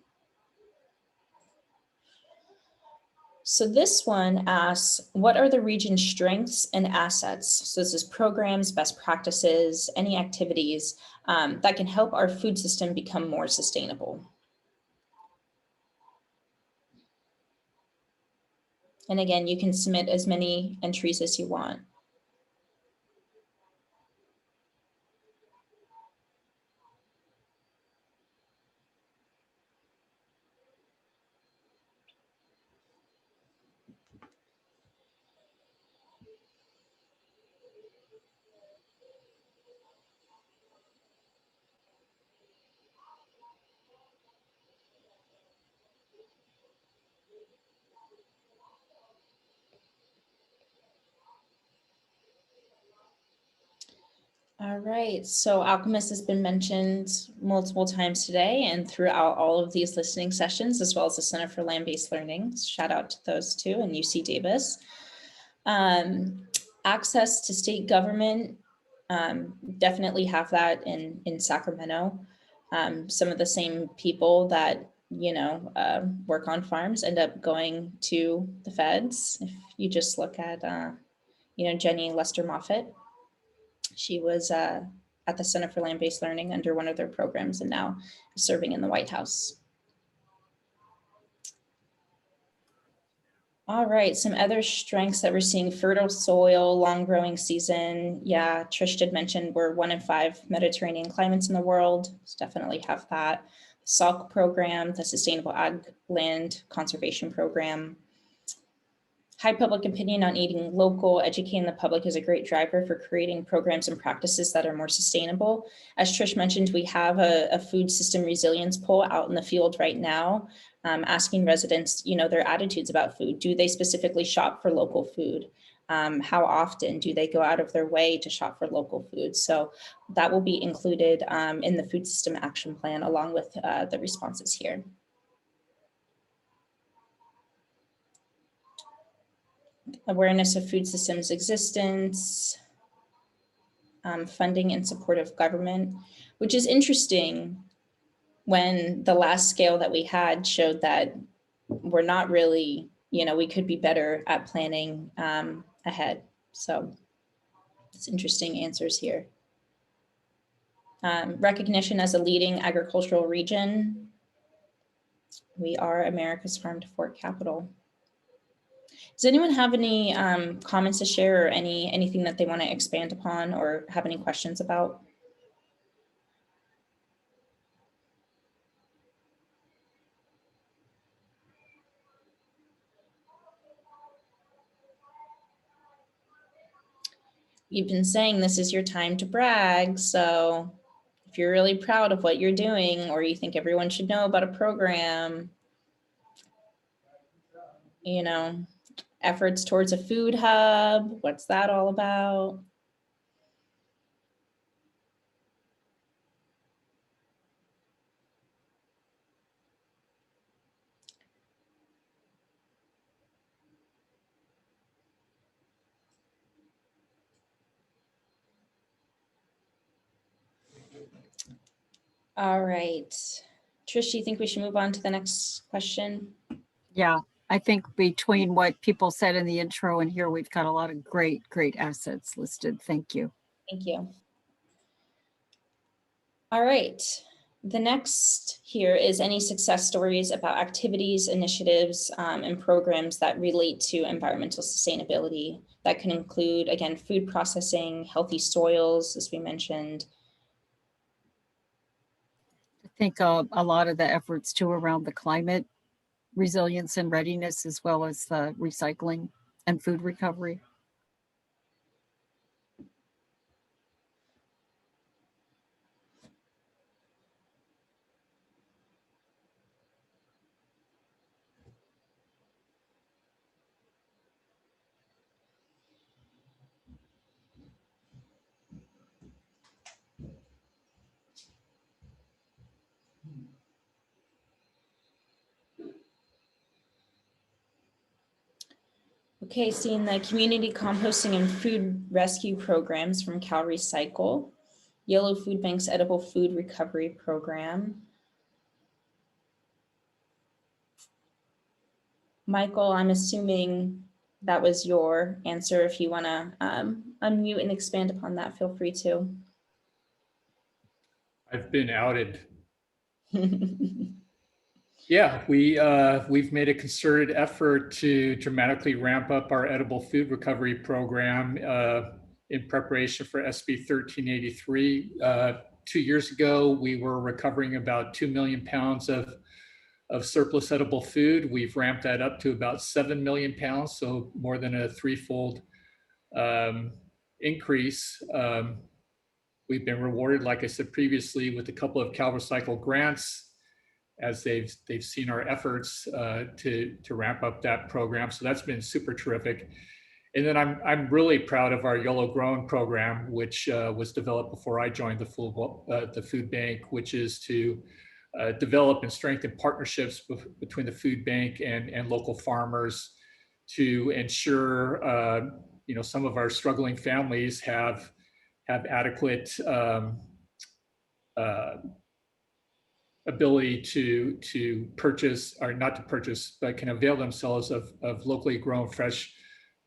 So this one asks, what are the region's strengths and assets? So this is programs, best practices, any activities that can help our food system become more sustainable. And again, you can submit as many entries as you want. All right, so Alchemist has been mentioned multiple times today and throughout all of these listening sessions, as well as the Center for Land-Based Learning. Shout out to those two and UC Davis. Access to state government, definitely have that in Sacramento. Some of the same people that, work on farms end up going to the feds. If you just look at, Jenny Lester Moffitt, she was at the Center for Land-Based Learning under one of their programs and now serving in the White House. All right, some other strengths that we're seeing: fertile soil, long growing season. Yeah, Trish did mention we're 1 in 5 Mediterranean climates in the world. So definitely have that. SALC program, the Sustainable Ag Land Conservation Program. High public opinion on eating local. Educating the public is a great driver for creating programs and practices that are more sustainable. As Trish mentioned, we have a food system resilience poll out in the field right now, asking residents, their attitudes about food. Do they specifically shop for local food? How often do they go out of their way to shop for local food? So that will be included in the food system action plan along with the responses here. Awareness of food systems existence, funding and support of government, which is interesting when the last scale that we had showed that we're not really, we could be better at planning ahead. So it's interesting answers here. Recognition as a leading agricultural region. We are America's farm to fork capital. Does anyone have any comments to share or anything that they want to expand upon or have any questions about? You've been saying this is your time to brag. So if you're really proud of what you're doing or you think everyone should know about a program, efforts towards a food hub, what's that all about? All right. Trish, do you think we should move on to the next question? Yeah, I think between what people said in the intro and here, we've got a lot of great assets listed. Thank you. Thank you. All right. The next here is any success stories about activities, initiatives, and programs that relate to environmental sustainability. That can include, again, food processing, healthy soils, as we mentioned. I think a lot of the efforts too around the climate resilience and readiness, as well as the recycling and food recovery. Okay, seeing the community composting and food rescue programs from Cal Recycle, Yolo Food Bank's edible food recovery program. Michael, I'm assuming that was your answer. If you want to unmute and expand upon that, feel free to. I've been outed. Yeah, we've made a concerted effort to dramatically ramp up our edible food recovery program in preparation for SB 1383. 2 years ago, we were recovering about 2 million pounds of surplus edible food. We've ramped that up to about 7 million pounds, so more than a threefold increase. We've been rewarded, like I said previously, with a couple of Cal Recycle grants as they've seen our efforts to ramp up that program. So that's been super terrific. And then I'm really proud of our Yolo Grown program, which was developed before I joined the food bank, which is to develop and strengthen partnerships between the food bank and local farmers to ensure some of our struggling families have adequate ability to purchase, or not to purchase, but can avail themselves of locally grown fresh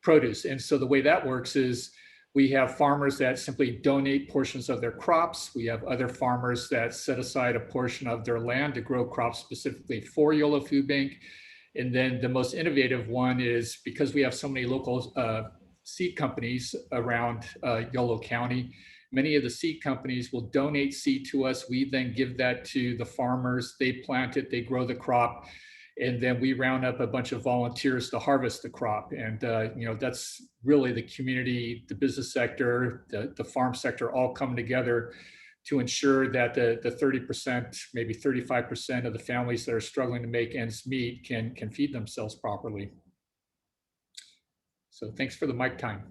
produce. And so the way that works is we have farmers that simply donate portions of their crops. We have other farmers that set aside a portion of their land to grow crops specifically for Yolo Food Bank. And then the most innovative one is, because we have so many local seed companies around Yolo County, many of the seed companies will donate seed to us. We then give that to the farmers. They plant it, they grow the crop, and then we round up a bunch of volunteers to harvest the crop. And that's really the community, the business sector, the farm sector all come together to ensure that the 30%, maybe 35% of the families that are struggling to make ends meet can feed themselves properly. So thanks for the mic time.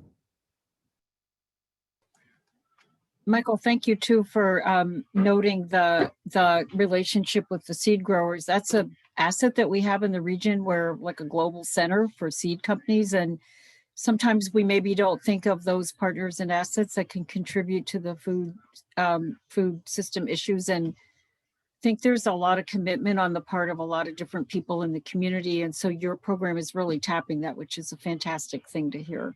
Michael, thank you too for noting the relationship with the seed growers. That's an asset that we have in the region. We're like a global center for seed companies, and sometimes we maybe don't think of those partners and assets that can contribute to the food system issues. And I think there's a lot of commitment on the part of a lot of different people in the community. And so your program is really tapping that, which is a fantastic thing to hear.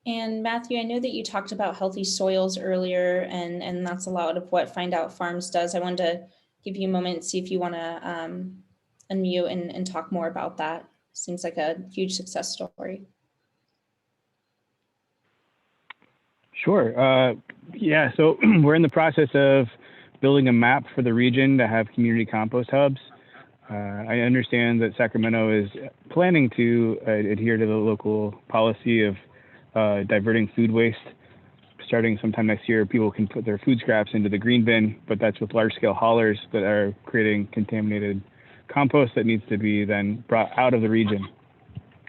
And Matthew, I know that you talked about healthy soils earlier, and that's a lot of what Find Out Farms does. I wanted to give you a moment, see if you want to unmute and talk more about that. Seems like a huge success story. Sure. Yeah, so we're in the process of building a map for the region to have community compost hubs. I understand that Sacramento is planning to adhere to the local policy of diverting food waste. Starting sometime next year, people can put their food scraps into the green bin, but that's with large-scale haulers that are creating contaminated compost that needs to be then brought out of the region.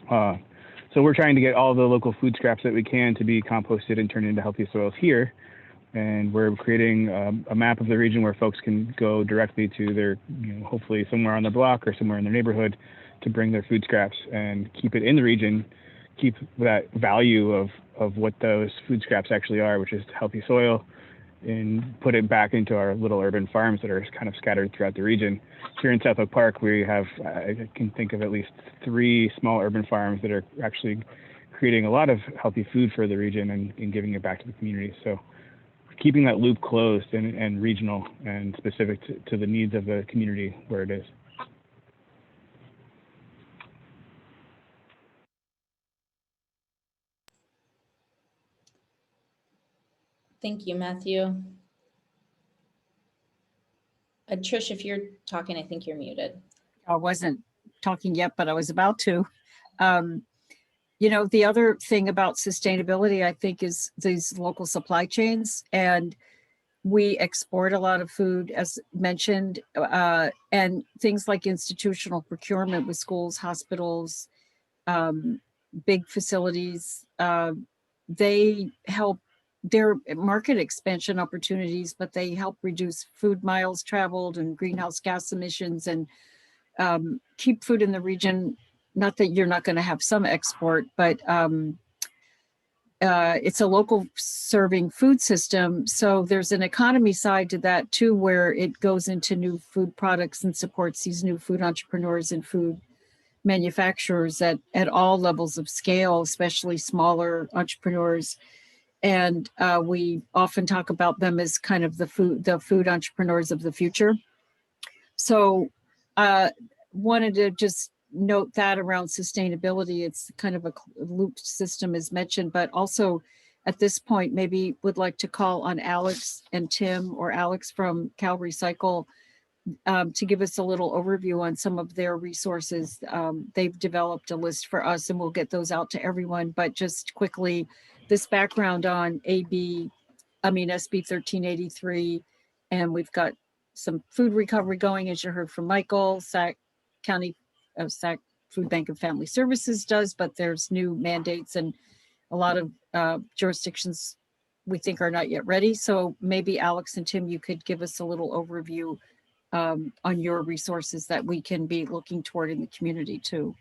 So we're trying to get all the local food scraps that we can to be composted and turned into healthy soils here. And we're creating a map of the region where folks can go directly to their, hopefully somewhere on their block or somewhere in their neighborhood to bring their food scraps and keep it in the region, keep that value of what those food scraps actually are, which is healthy soil, and put it back into our little urban farms that are kind of scattered throughout the region. Here in South Oak Park, we have, I can think of at least 3 small urban farms that are actually creating a lot of healthy food for the region and giving it back to the community. So keeping that loop closed and regional and specific to the needs of the community where it is. Thank you, Matthew. Trish, if you're talking, I think you're muted. I wasn't talking yet, but I was about to. The other thing about sustainability, I think, is these local supply chains. And we export a lot of food, as mentioned, and things like institutional procurement with schools, hospitals, big facilities. They help their market expansion opportunities, but they help reduce food miles traveled and greenhouse gas emissions and keep food in the region. Not that you're not going to have some export, but it's a local serving food system. So there's an economy side to that too, where it goes into new food products and supports these new food entrepreneurs and food manufacturers at all levels of scale, especially smaller entrepreneurs. And we often talk about them as kind of the food entrepreneurs of the future. So wanted to just note that around sustainability. It's kind of a looped system as mentioned, but also at this point, maybe would like to call on Alex and Tim, or Alex from Cal Recycle, to give us a little overview on some of their resources. They've developed a list for us and we'll get those out to everyone, but just quickly, this background on AB SB 1383, and we've got some food recovery going, as you heard from Michael. Sac Food Bank and Family Services does, but there's new mandates and a lot of jurisdictions we think are not yet ready. So maybe Alex and Tim, you could give us a little overview on your resources that we can be looking toward in the community too.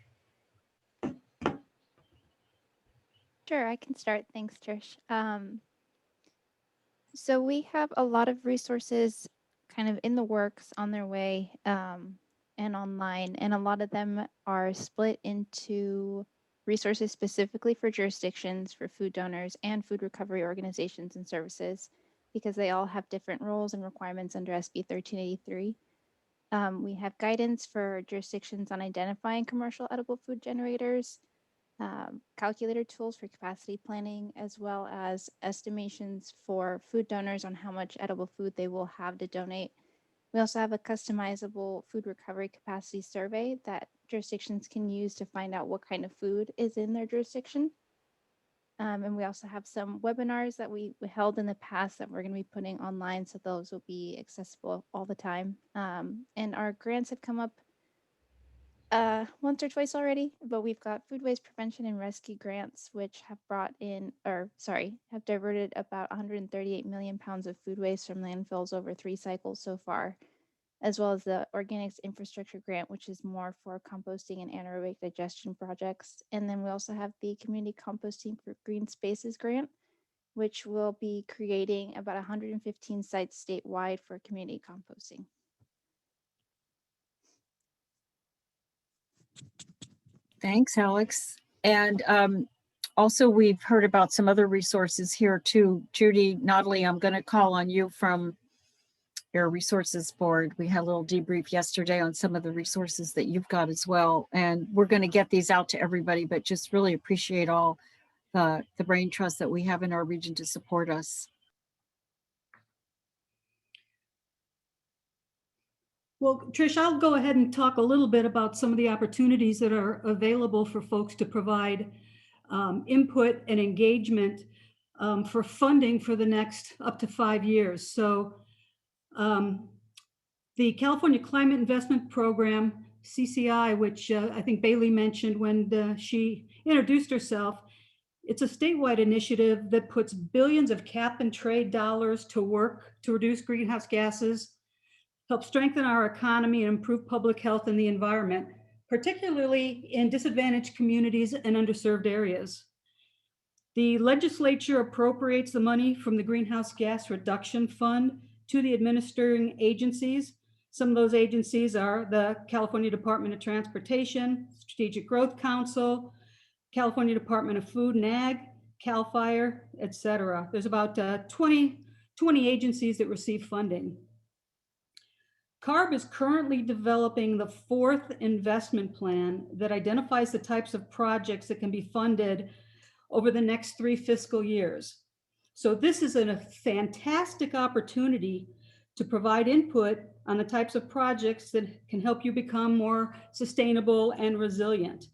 Sure, I can start. Thanks, Trish. So we have a lot of resources kind of in the works, on their way, and online, and a lot of them are split into resources specifically for jurisdictions, for food donors, and food recovery organizations and services, because they all have different roles and requirements under SB 1383. We have guidance for jurisdictions on identifying commercial edible food generators, calculator tools for capacity planning, as well as estimations for food donors on how much edible food they will have to donate. We also have a customizable food recovery capacity survey that jurisdictions can use to find out what kind of food is in their jurisdiction. And we also have some webinars that we held in the past that we're going to be putting online, so those will be accessible all the time. And our grants have come up once or twice already, but we've got food waste prevention and rescue grants, which have have diverted about 138 million pounds of food waste from landfills over 3 cycles so far, as well as the organics infrastructure grant, which is more for composting and anaerobic digestion projects. And then we also have the community composting for green spaces grant, which will be creating about 115 sites statewide for community composting. Thanks, Alex. And also we've heard about some other resources here too. Judy Notley, I'm going to call on you from your resources board. We had a little debrief yesterday on some of the resources that you've got as well. And we're going to get these out to everybody, but just really appreciate all the brain trust that we have in our region to support us. Well, Trish, I'll go ahead and talk a little bit about some of the opportunities that are available for folks to provide input and engagement for funding for the next up to 5 years. So the California Climate Investment Program, CCI, which I think Bailey mentioned when she introduced herself, it's a statewide initiative that puts billions of cap and trade dollars to work to reduce greenhouse gases, help strengthen our economy, and improve public health and the environment, particularly in disadvantaged communities and underserved areas. The legislature appropriates the money from the Greenhouse Gas Reduction Fund to the administering agencies. Some of those agencies are the California Department of Transportation, Strategic Growth Council, California Department of Food and Ag, CAL FIRE, et cetera. There's about 20 agencies that receive funding. CARB is currently developing the 4th investment plan that identifies the types of projects that can be funded over the next 3 fiscal years. So this is a fantastic opportunity to provide input on the types of projects that can help you become more sustainable and resilient.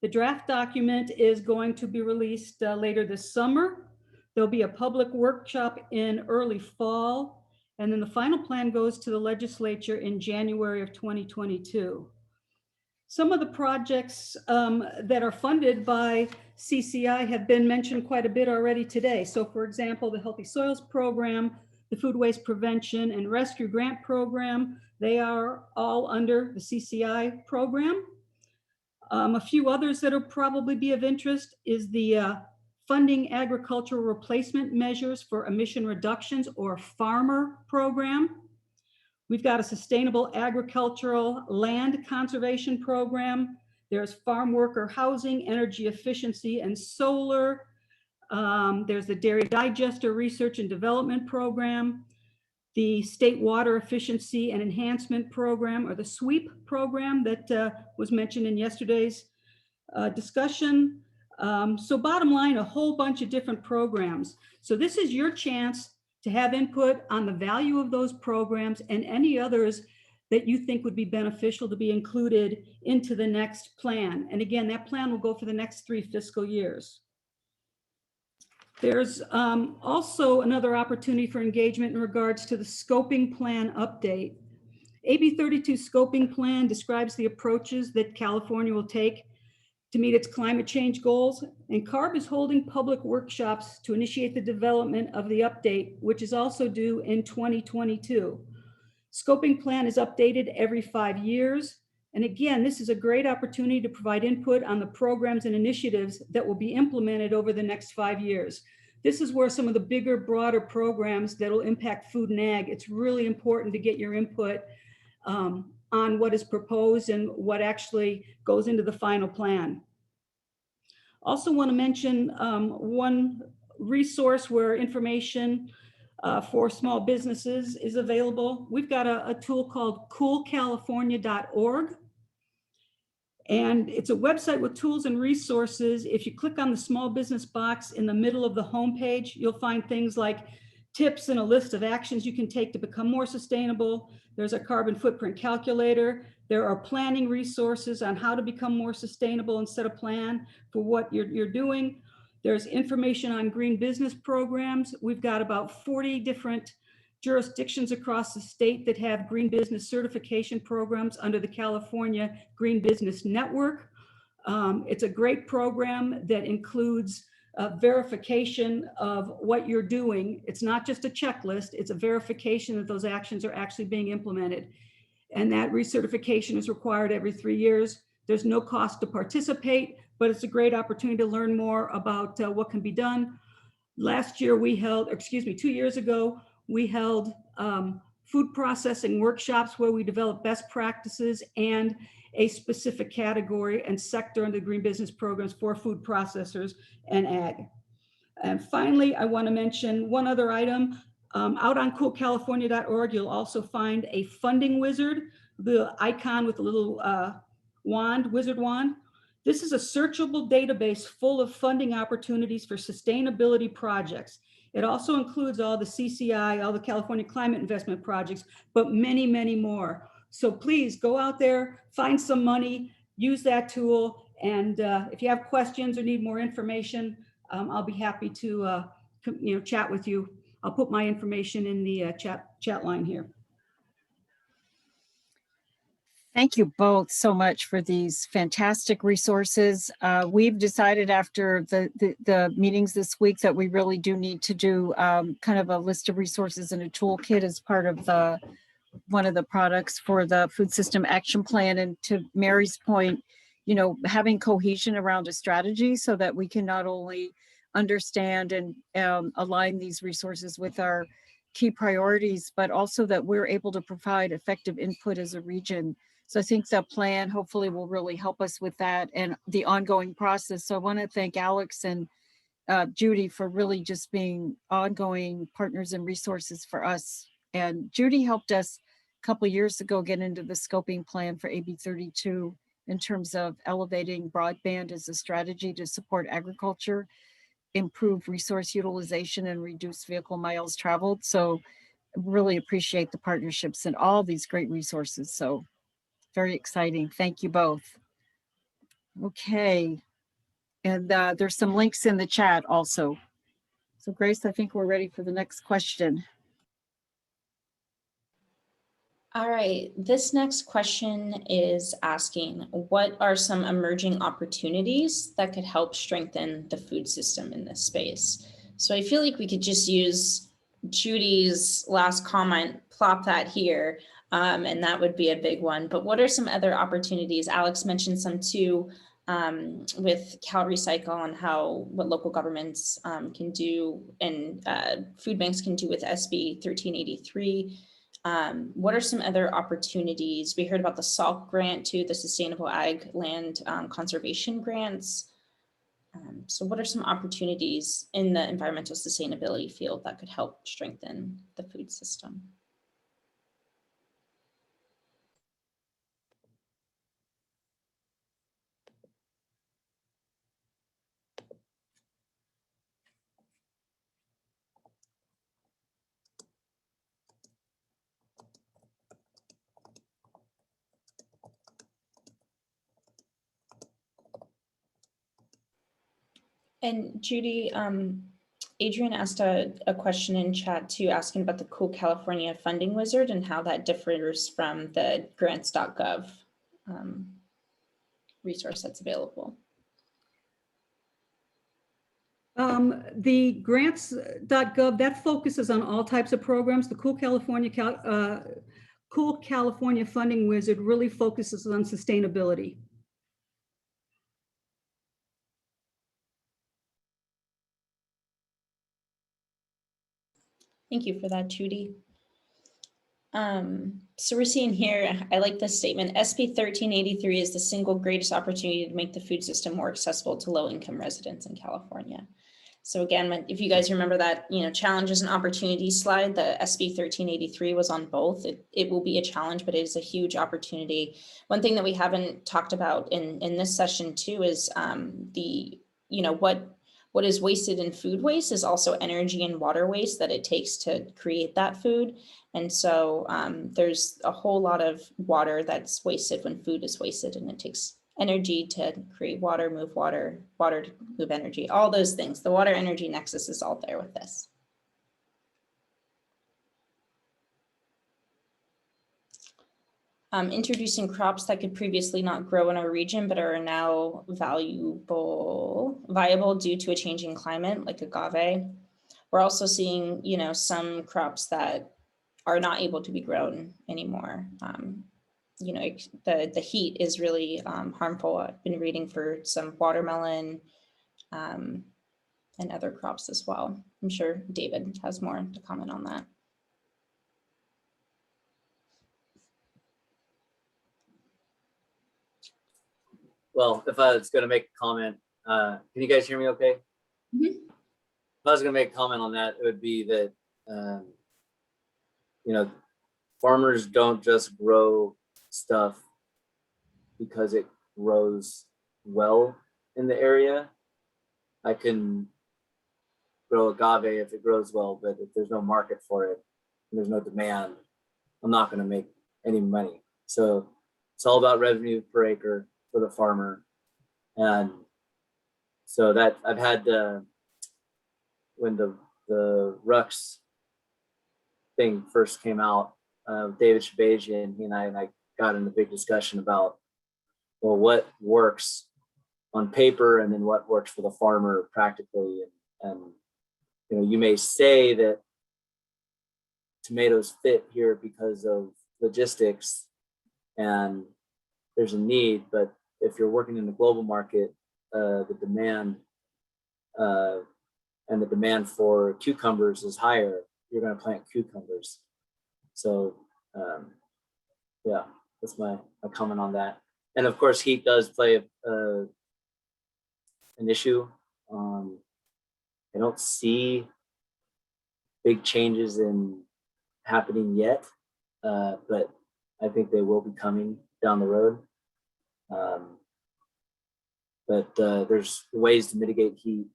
The draft document is going to be released later this summer. There'll be a public workshop in early fall. And then the final plan goes to the legislature in January of 2022. Some of the projects that are funded by CCI have been mentioned quite a bit already today. So for example, the Healthy Soils Program, the Food Waste Prevention and Rescue Grant Program, they are all under the CCI program. A few others that'll probably be of interest is the Funding Agricultural Replacement Measures for Emission Reductions, or FARMER program. We've got a Sustainable Agricultural Land Conservation program. There's farm worker housing, energy efficiency, and solar. There's the Dairy Digester Research and Development program, the State Water Efficiency and Enhancement program, or the SWEEP program that was mentioned in yesterday's discussion. So bottom line, a whole bunch of different programs. So this is your chance to have input on the value of those programs and any others that you think would be beneficial to be included into the next plan. And again, that plan will go for the next 3 fiscal years. There's also another opportunity for engagement in regards to the scoping plan update. AB 32 scoping plan describes the approaches that California will take to meet its climate change goals, and CARB is holding public workshops to initiate the development of the update, which is also due in 2022. Scoping plan is updated every 5 years. And again, this is a great opportunity to provide input on the programs and initiatives that will be implemented over the next 5 years. This is where some of the bigger, broader programs that will impact food and ag, it's really important to get your input on what is proposed and what actually goes into the final plan. Also want to mention one resource where information for small businesses is available. We've got a tool called coolcalifornia.org. And it's a website with tools and resources. If you click on the small business box in the middle of the homepage, you'll find things like tips and a list of actions you can take to become more sustainable. There's a carbon footprint calculator. There are planning resources on how to become more sustainable and set a plan for what you're doing. There's information on green business programs. We've got about 40 different jurisdictions across the state that have green business certification programs under the California Green Business Network. It's a great program that includes verification of what you're doing. It's not just a checklist, it's a verification that those actions are actually being implemented. And that recertification is required every 3 years. There's no cost to participate, but it's a great opportunity to learn more about what can be done. Last year we held, 2 years ago, we held food processing workshops where we developed best practices and a specific category and sector under green business programs for food processors and ag. And finally, I want to mention one other item. Out on coolcalifornia.org, you'll also find a funding wizard, the icon with a little wizard wand. This is a searchable database full of funding opportunities for sustainability projects. It also includes all the CCI, all the California climate investment projects, but many, many more. So please go out there, find some money, use that tool. And if you have questions or need more information, I'll be happy to chat with you. I'll put my information in the chat line here. Thank you both so much for these fantastic resources. We've decided after the meetings this week that we really do need to do kind of a list of resources and a toolkit as part of one of the products for the Food System Action Plan. And to Mary's point, having cohesion around a strategy so that we can not only understand and align these resources with our key priorities, but also that we're able to provide effective input as a region. So I think the plan hopefully will really help us with that and the ongoing process. So I want to thank Alex and Judy for really just being ongoing partners and resources for us. And Judy helped us a couple of years ago get into the scoping plan for AB 32 in terms of elevating broadband as a strategy to support agriculture, improve resource utilization, and reduce vehicle miles traveled. So really appreciate the partnerships and all these great resources. So very exciting. Thank you both. Okay. And there's some links in the chat also. So Grace, I think we're ready for the next question. All right, this next question is asking, what are some emerging opportunities that could help strengthen the food system in this space? So I feel like we could just use Judy's last comment, plop that here, and that would be a big one. But what are some other opportunities? Alex mentioned some too, with Cal Recycle and what local governments can do and food banks can do with SB 1383. What are some other opportunities? We heard about the SALT grant too, the Sustainable Ag Land Conservation Grants. So what are some opportunities in the environmental sustainability field that could help strengthen the food system? And Judy, Adrian asked a question in chat too, asking about the Cool California Funding Wizard and how that differs from the grants.gov resource that's available. The grants.gov, that focuses on all types of programs. The Cool California Funding Wizard really focuses on sustainability. Thank you for that, Judy. So we're seeing here, I like this statement, SB 1383 is the single greatest opportunity to make the food system more accessible to low-income residents in California. So again, if you guys remember that, challenges and opportunities slide, the SB 1383 was on both. It will be a challenge, but it is a huge opportunity. One thing that we haven't talked about in this session too is what is wasted in food waste is also energy and water waste that it takes to create that food. And so there's a whole lot of water that's wasted when food is wasted, and it takes energy to create water, water to move energy, all those things. The water energy nexus is all there with this. Introducing crops that could previously not grow in our region, but are now viable due to a changing climate, like agave. We're also seeing, some crops that are not able to be grown anymore. The heat is really harmful. I've been reading for some watermelon and other crops as well. I'm sure David has more to comment on that. Well, if I was going to make a comment, can you guys hear me okay? Mm-hmm. If I was going to make a comment on that, it would be that, farmers don't just grow stuff because it grows well in the area. I can grow agave if it grows well, but if there's no market for it and there's no demand, I'm not going to make any money. So it's all about revenue per acre for the farmer. And so that I've had when the Rux thing first came out, David Shabazian, he and I got in a big discussion about, well, what works on paper and then what works for the farmer practically. And you may say that tomatoes fit here because of logistics and there's a need, but if you're working in the global market, the demand and the demand for cucumbers is higher, you're going to plant cucumbers. So yeah, that's my comment on that. And of course, heat does play an issue. I don't see big changes happening yet, but I think they will be coming down the road. But there's ways to mitigate heat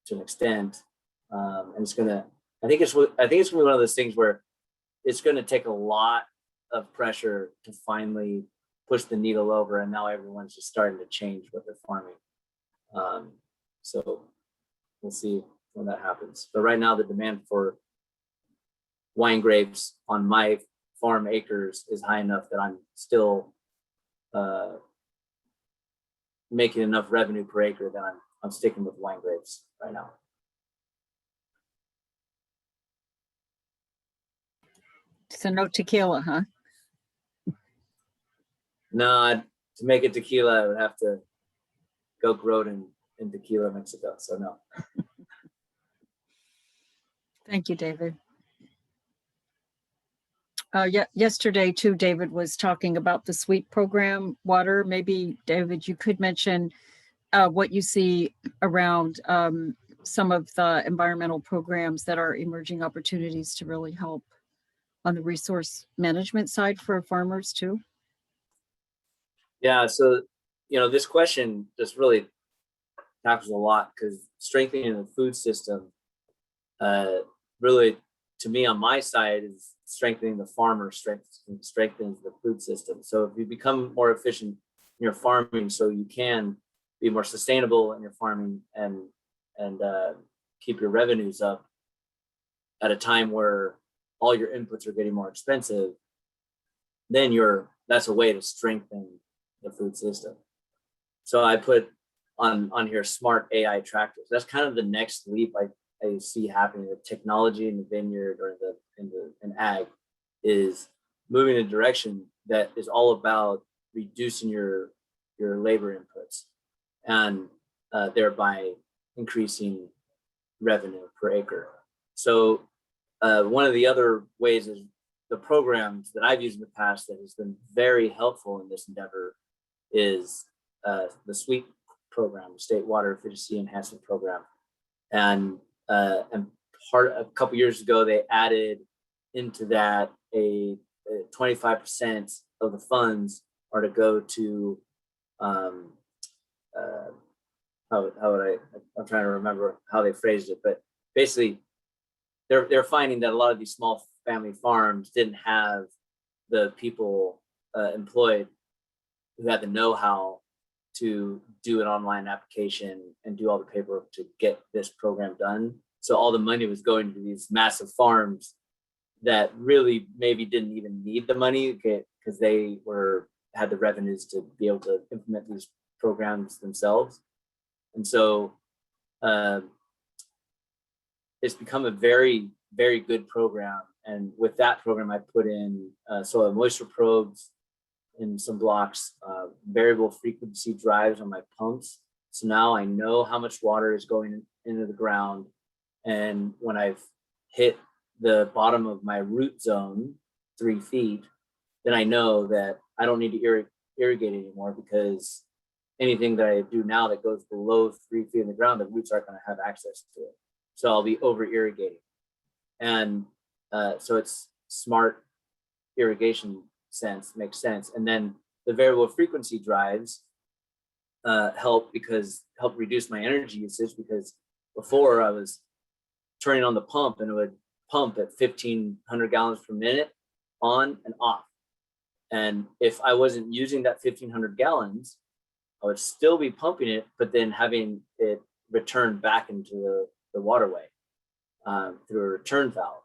to an extent, and it's gonna. I think it's gonna be one of those things where it's gonna take a lot of pressure to finally push the needle over, and now everyone's just starting to change what they're farming. So we'll see when that happens. But right now, the demand for wine grapes on my farm acres is high enough that I'm still making enough revenue per acre that I'm sticking with wine grapes right now. So no tequila, huh? No, to make it tequila, I would have to go grow it in Tequila, Mexico. So no. Thank you, David. Yesterday too, David was talking about the SWEET program, water. Maybe, David, you could mention what you see around some of the environmental programs that are emerging opportunities to really help on the resource management side for farmers too. Yeah, so this question just really tackles a lot, because strengthening the food system really, to me on my side, is strengthening the farmer, strengthens the food system. So if you become more efficient in your farming, so you can be more sustainable in your farming and keep your revenues up at a time where all your inputs are getting more expensive, then that's a way to strengthen the food system. So I put on here smart AI tractors. That's kind of the next leap I see happening with technology in the vineyard or in ag, is moving in a direction that is all about reducing your labor inputs and thereby increasing revenue per acre. So one of the other ways is the programs that I've used in the past that has been very helpful in this endeavor is the SWEET program, the State Water Efficiency Enhancement Program. And a couple years ago, they added into that a 25% of the funds are to go to I'm trying to remember how they phrased it, but basically they're finding that a lot of these small family farms didn't have the people employed who had the know-how to do an online application and do all the paperwork to get this program done. So all the money was going to these massive farms that really maybe didn't even need the money because they had the revenues to be able to implement these programs themselves. And so it's become a very, very good program. And with that program, I put in soil moisture probes in some blocks, variable frequency drives on my pumps. So now I know how much water is going into the ground. And when I've hit the bottom of my root zone, 3 feet, then I know that I don't need to irrigate anymore, because anything that I do now that goes below 3 feet in the ground, the roots aren't going to have access to it. So I'll be over irrigating. And so it's smart irrigation makes sense. And then the variable frequency drives help reduce my energy usage, because before I was turning on the pump and it would pump at 1,500 gallons per minute on and off. And if I wasn't using that 1,500 gallons, I would still be pumping it, but then having it return back into the waterway through a return valve.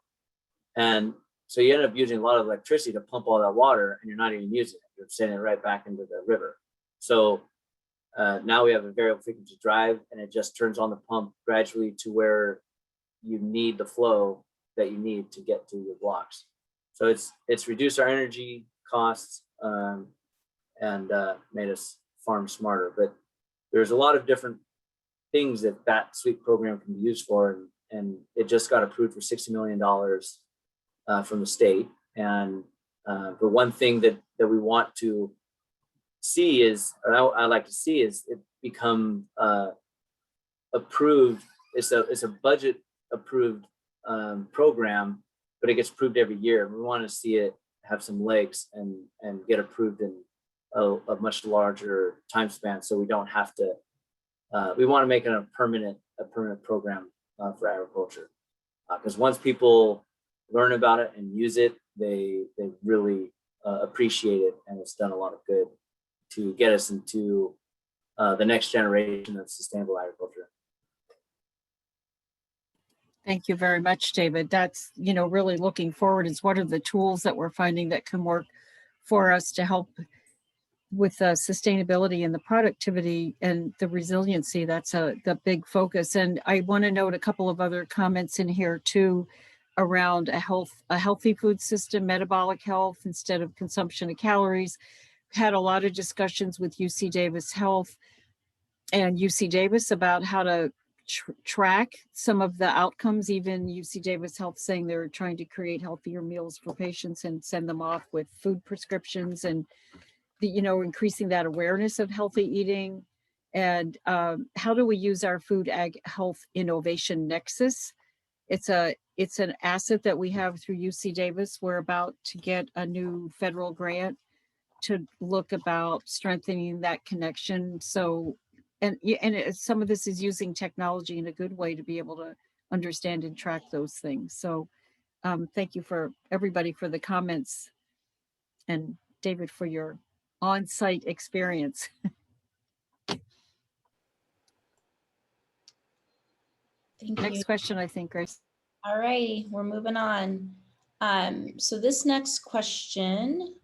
And so you end up using a lot of electricity to pump all that water, and you're not even using it. You're sending it right back into the river. So now we have a variable frequency drive, and it just turns on the pump gradually to where you need the flow that you need to get to your blocks. So it's reduced our energy costs and made us farm smarter. But there's a lot of different things that SWEET program can be used for, and it just got approved for $60 million from the state. And the one thing that we want to see is, or I'd like to see, is it become approved. It's a budget approved program, but it gets approved every year. We want to see it have some legs and get approved in a much larger time span, so we don't have to. We want to make it a permanent program for agriculture, because once people learn about it and use it, they really appreciate it, and it's done a lot of good to get us into the next generation of sustainable agriculture. Thank you very much, David. That's, really looking forward is what are the tools that we're finding that can work for us to help with sustainability and the productivity and the resiliency. That's the big focus. And I want to note a couple of other comments in here too, around a healthy food system, metabolic health instead of consumption of calories. Had a lot of discussions with UC Davis Health and UC Davis about how to track some of the outcomes. Even UC Davis Health saying they're trying to create healthier meals for patients and send them off with food prescriptions, and increasing that awareness of healthy eating. And how do we use our food ag health innovation nexus? It's an asset that we have through UC Davis. We're about to get a new federal grant to look about strengthening that connection. So, and some of this is using technology in a good way to be able to understand and track those things. So thank you for everybody for the comments, and David for your on-site experience. Thank you. Next question, I think, Grace. All righty, we're moving on. So this next question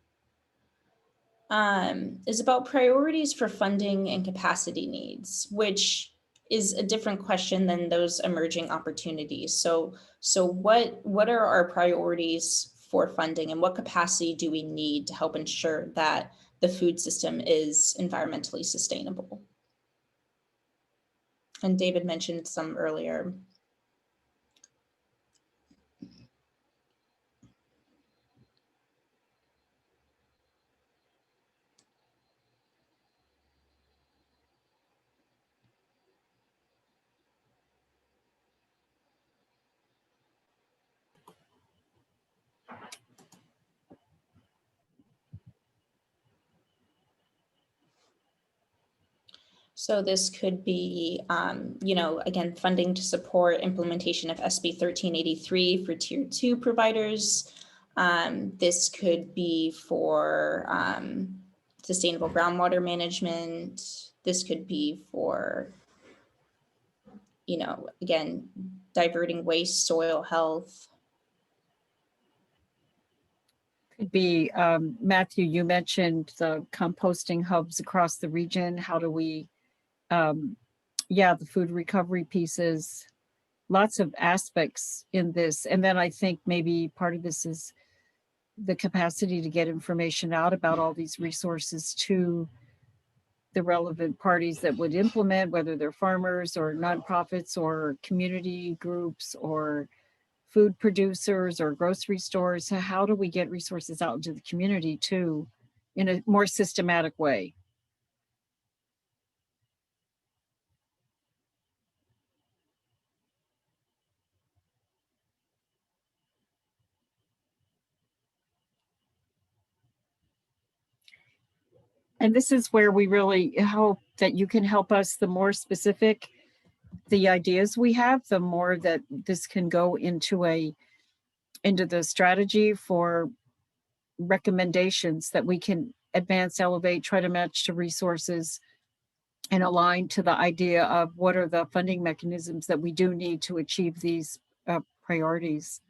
is about priorities for funding and capacity needs, which is a different question than those emerging opportunities. So what are our priorities for funding, and what capacity do we need to help ensure that the food system is environmentally sustainable? And David mentioned some earlier. So this could be, again, funding to support implementation of SB 1383 for Tier 2 providers. This could be for sustainable groundwater management. This could be for, again, diverting waste, soil health. Could be, Matthew, you mentioned the composting hubs across the region. How do we the food recovery pieces, lots of aspects in this. And then I think maybe part of this is the capacity to get information out about all these resources to the relevant parties that would implement, whether they're farmers or nonprofits or community groups or food producers or grocery stores. So how do we get resources out into the community too in a more systematic way? And this is where we really hope that you can help us. The more specific the ideas we have, the more that this can go into the strategy for recommendations that we can advance, elevate, try to match to resources and align to the idea of what are the funding mechanisms that we do need to achieve these priorities.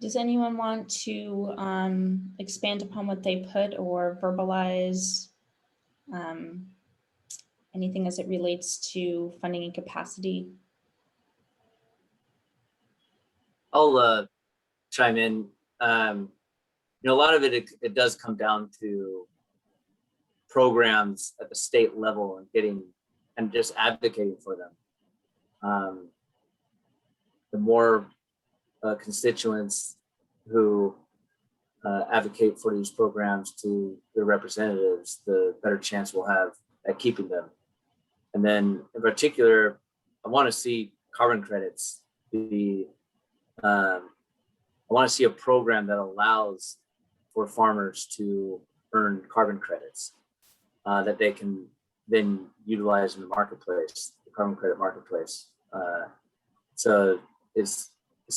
Does anyone want to expand upon what they put or verbalize anything as it relates to funding and capacity? I'll chime in. A lot of it does come down to programs at the state level and getting and just advocating for them. The more constituents who advocate for these programs to their representatives, the better chance we'll have at keeping them. And then in particular, I want to see carbon credits be, I want to see a program that allows for farmers to earn carbon credits that they can then utilize in the marketplace, the carbon credit marketplace. So it's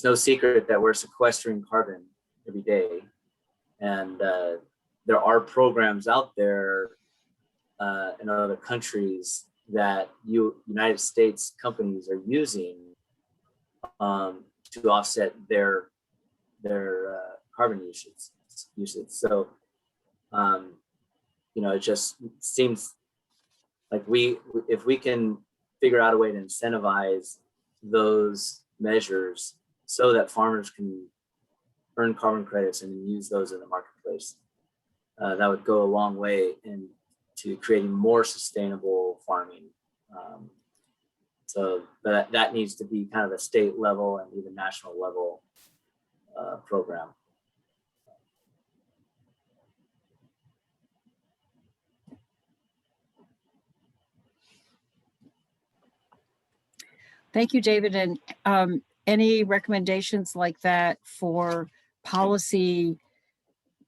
no secret that we're sequestering carbon every day. And there are programs out there in other countries that United States companies are using to offset their carbon usage. So, it just seems like if we can figure out a way to incentivize those measures so that farmers can earn carbon credits and use those in the marketplace, that would go a long way into creating more sustainable farming. But that needs to be kind of a state level and even national level program. Thank you, David. And any recommendations like that for policy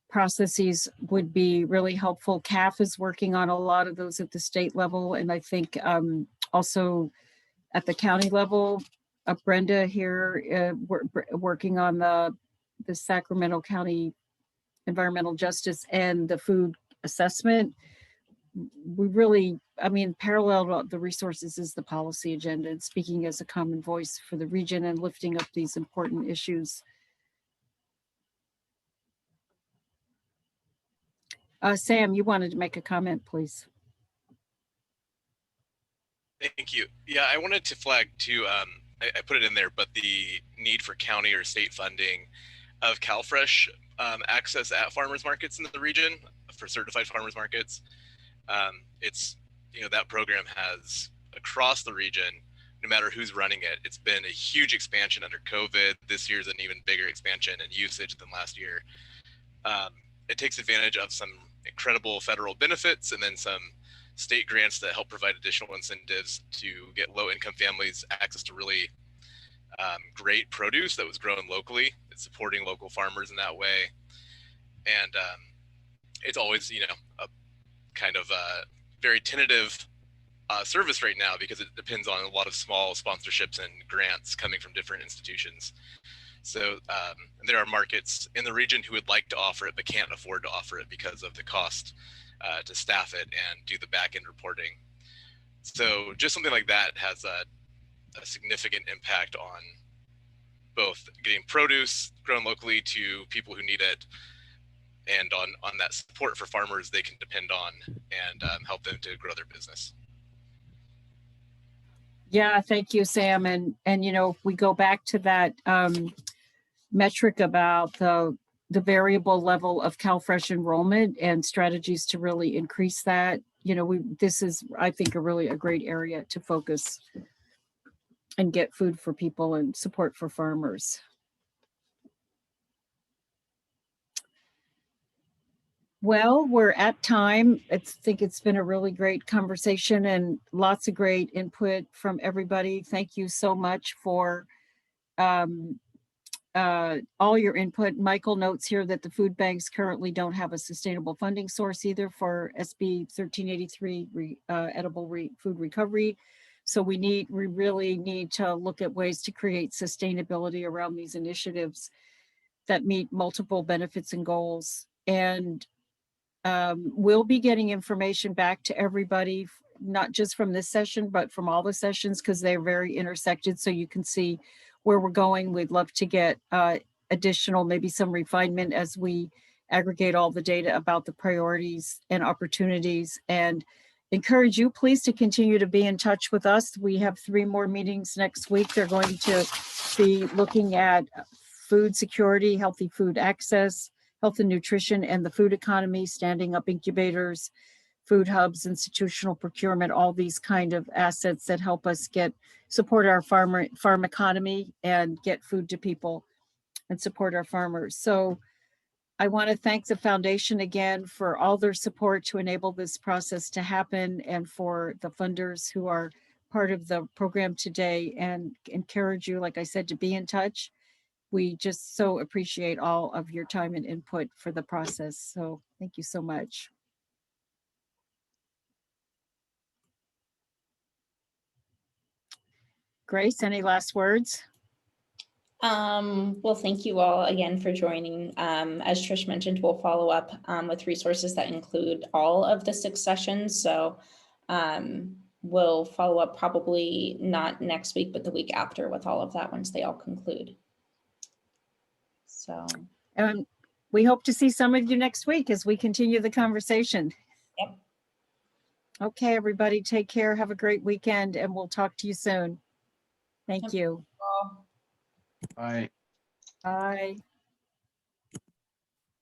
processes would be really helpful. CAF is working on a lot of those at the state level, and I think also at the county level. Brenda here working on the Sacramento County Environmental Justice and the food assessment. We really, I mean, parallel to the resources is the policy agenda, and speaking as a common voice for the region and lifting up these important issues. Sam, you wanted to make a comment, please. Thank you. Yeah, I wanted to flag too, I put it in there, but the need for county or state funding of CalFresh access at farmers markets in the region for certified farmers markets. It's, you know, that program has across the region, no matter who's running it, it's been a huge expansion under COVID. This year's an even bigger expansion in usage than last year. It takes advantage of some incredible federal benefits and then some state grants that help provide additional incentives to get low-income families access to really great produce that was grown locally. It's supporting local farmers in that way. And it's always, you know, a kind of very tentative service right now because it depends on a lot of small sponsorships and grants coming from different institutions. So there are markets in the region who would like to offer it but can't afford to offer it because of the cost to staff it and do the back end reporting. So just something like that has a significant impact on both getting produce grown locally to people who need it, and on that support for farmers they can depend on and help them to grow their business. Yeah, thank you, Sam. And you know, if we go back to that metric about the variable level of CalFresh enrollment and strategies to really increase that, you know, this is, I think, a great area to focus and get food for people and support for farmers. Well, we're at time. I think it's been a really great conversation and lots of great input from everybody. Thank you so much for all your input. Michael notes here that the food banks currently don't have a sustainable funding source either for SB 1383 edible food recovery. So we really need to look at ways to create sustainability around these initiatives that meet multiple benefits and goals. And we'll be getting information back to everybody, not just from this session, but from all the sessions, because they're very intersected. So you can see where we're going. We'd love to get additional, maybe some refinement as we aggregate all the data about the priorities and opportunities, and encourage you please to continue to be in touch with us. We have 3 more meetings next week. They're going to be looking at food security, healthy food access, health and nutrition, and the food economy, standing up incubators, food hubs, institutional procurement, all these kind of assets that help us support our farm economy and get food to people and support our farmers. So I want to thank the foundation again for all their support to enable this process to happen, and for the funders who are part of the program today, and encourage you, like I said, to be in touch. We just so appreciate all of your time and input for the process. So thank you so much. Grace, any last words? Well, thank you all again for joining. As Trish mentioned, we'll follow up with resources that include all of the 6 sessions. So we'll follow up probably not next week, but the week after with all of that once they all conclude. So we hope to see some of you next week as we continue the conversation. Yep. Okay, everybody, take care. Have a great weekend, and we'll talk to you soon. Thank you. Bye. Bye.